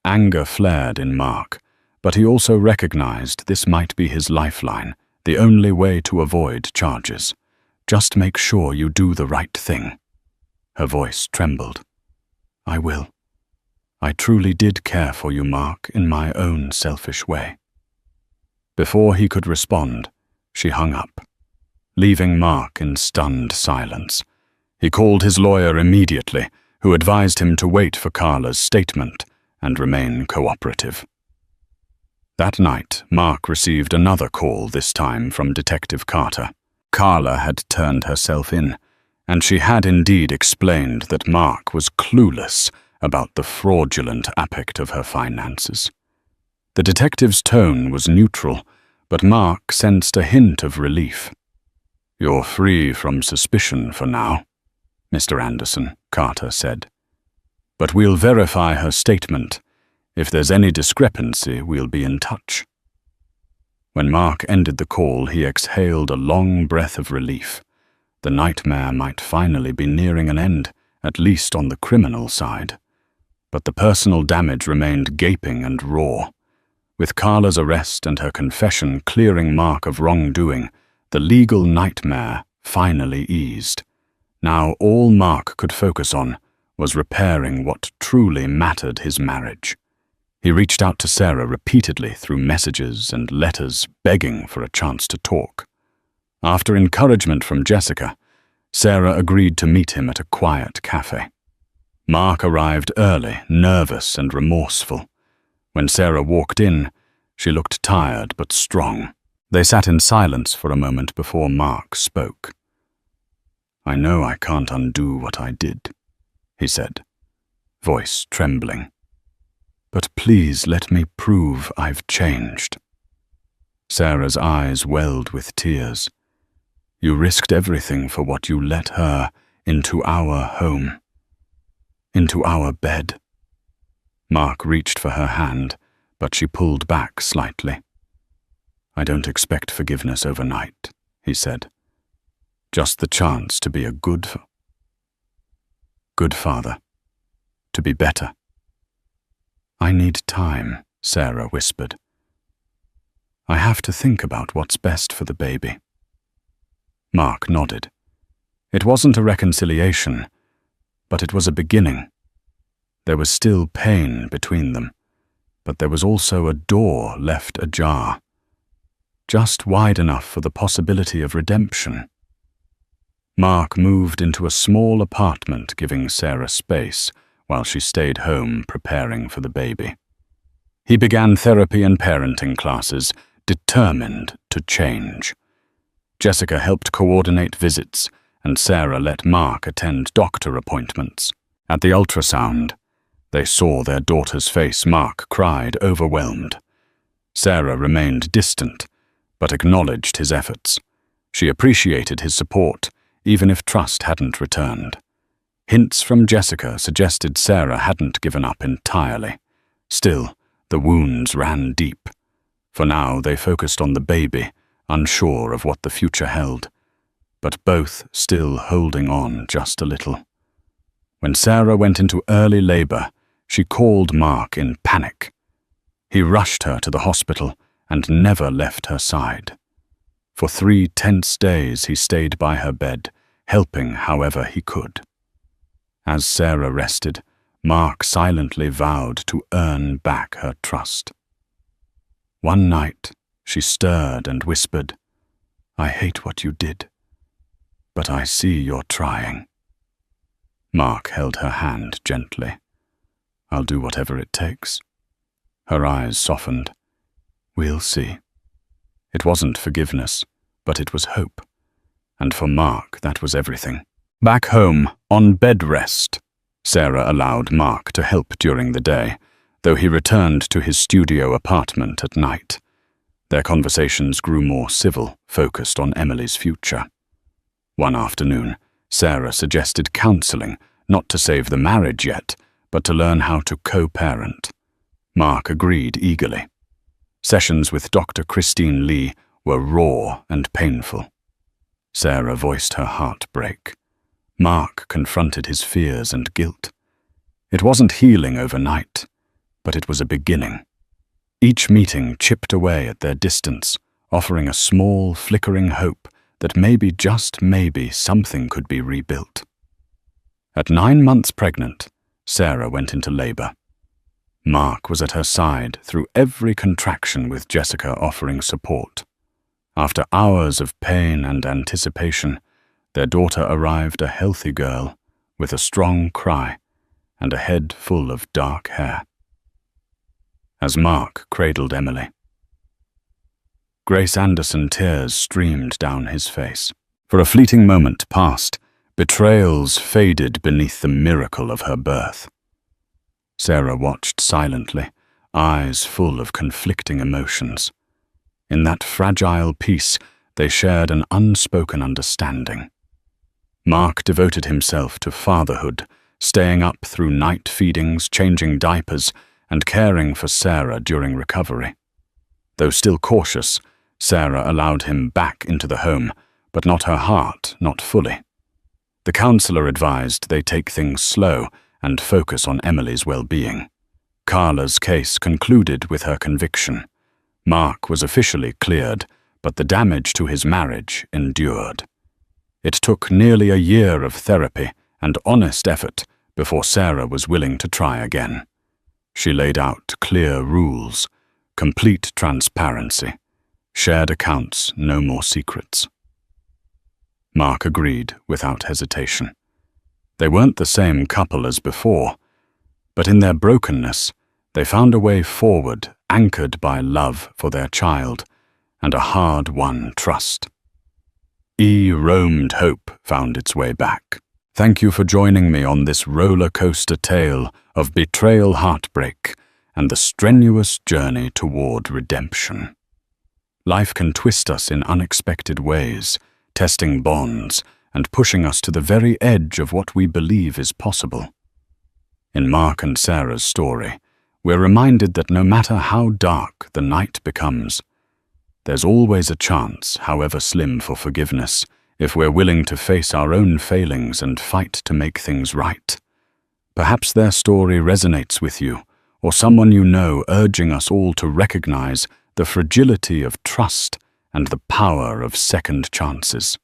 Anger flared in Mark, but he also recognized this might be his lifeline, the only way to avoid charges. "Just make sure you do the right thing." Her voice trembled. "I will. I truly did care for you, Mark, in my own selfish way." Before he could respond, she hung up, leaving Mark in stunned silence. He called his lawyer immediately, who advised him to wait for Carla's statement and remain cooperative. That night, Mark received another call, this time from Detective Carter. Carla had turned herself in, and she had indeed explained that Mark was clueless about the fraudulent aspect of her finances. The detective's tone was neutral, but Mark sensed a hint of relief. "You're free from suspicion for now, Mr. Anderson," Carter said. "But we'll verify her statement. If there's any discrepancy, we'll be in touch." When Mark ended the call, he exhaled a long breath of relief. The nightmare might finally be nearing an end, at least on the criminal side. But the personal damage remained gaping and raw. With Carla's arrest and her confession clearing Mark of wrongdoing, the legal nightmare finally eased. Now all Mark could focus on was repairing what truly mattered: his marriage. He reached out to Sarah repeatedly through messages and letters, begging for a chance to talk. After encouragement from Jessica, Sarah agreed to meet him at a quiet cafe. Mark arrived early, nervous and remorseful. When Sarah walked in, she looked tired but strong. They sat in silence for a moment before Mark spoke. "I know I can't undo what I did," he said. voice trembling. "But please let me prove I've changed." Sarah's eyes welled with tears. "You risked everything for what you let her into our home, into our bed." Mark reached for her hand, but she pulled back slightly. "I don't expect forgiveness overnight," he said. "Just the chance to be a good father, to be better." "I need time," Sarah whispered. "I have to think about what's best for the baby." Mark nodded. It wasn't a reconciliation, but it was a beginning. There was still pain between them, but there was also a door left ajar, just wide enough for the possibility of redemption. Mark moved into a small apartment, giving Sarah space while she stayed home preparing for the baby. He began therapy and parenting classes, determined to change. Jessica helped coordinate visits, and Sarah let Mark attend doctor appointments. At the ultrasound, they saw their daughter's face. Mark cried, overwhelmed. Sarah remained distant, but acknowledged his efforts. She appreciated his support, even if trust hadn't returned. Hints from Jessica suggested Sarah hadn't given up entirely. Still, the wounds ran deep. For now, they focused on the baby, unsure of what the future held, but both still holding on just a little. When Sarah went into early labor, she called Mark in panic. He rushed her to the hospital and never left her side. For 3 tense days he stayed by her bed, helping however he could. As Sarah rested, Mark silently vowed to earn back her trust. One night, she stirred and whispered, "I hate what you did, but I see you're trying." Mark held her hand gently. "I'll do whatever it takes." Her eyes softened. "We'll see." It wasn't forgiveness, but it was hope. And for Mark, that was everything. Back home, on bed rest, Sarah allowed Mark to help during the day, though he returned to his studio apartment at night. Their conversations grew more civil, focused on Emily's future. One afternoon, Sarah suggested counseling, not to save the marriage yet, but to learn how to co-parent. Mark agreed eagerly. Sessions with Dr. Christine Lee were raw and painful. Sarah voiced her heartbreak. Mark confronted his fears and guilt. It wasn't healing overnight, but it was a beginning. Each meeting chipped away at their distance, offering a small, flickering hope that maybe, just maybe, something could be rebuilt. At 9 months pregnant, Sarah went into labor. Mark was at her side through every contraction, with Jessica offering support. After hours of pain and anticipation, their daughter arrived, a healthy girl with a strong cry and a head full of dark hair. As Mark cradled Emily, Grace Anderson tears streamed down his face. For a fleeting moment past, betrayals faded beneath the miracle of her birth. Sarah watched silently, eyes full of conflicting emotions. In that fragile peace, they shared an unspoken understanding. Mark devoted himself to fatherhood, staying up through night feedings, changing diapers, and caring for Sarah during recovery. Though still cautious, Sarah allowed him back into the home, but not her heart, not fully. The counselor advised they take things slow and focus on Emily's well-being. Carla's case concluded with her conviction. Mark was officially cleared, but the damage to his marriage endured. It took nearly a year of therapy and honest effort before Sarah was willing to try again. She laid out clear rules, complete transparency, shared accounts, no more secrets. Mark agreed without hesitation. They weren't the same couple as before, but in their brokenness, they found a way forward, anchored by love for their child and a hard-won trust. Roamed hope found its way back. Thank you for joining me on this roller coaster tale of betrayal, heartbreak, and the strenuous journey toward redemption. Life can twist us in unexpected ways, testing bonds and pushing us to the very edge of what we believe is possible. In Mark and Sarah's story, we're reminded that no matter how dark the night becomes, there's always a chance, however slim, for forgiveness, if we're willing to face our own failings and fight to make things right. Perhaps their story resonates with you, or someone you know, urging us all to recognize the fragility of trust and the power of second chances.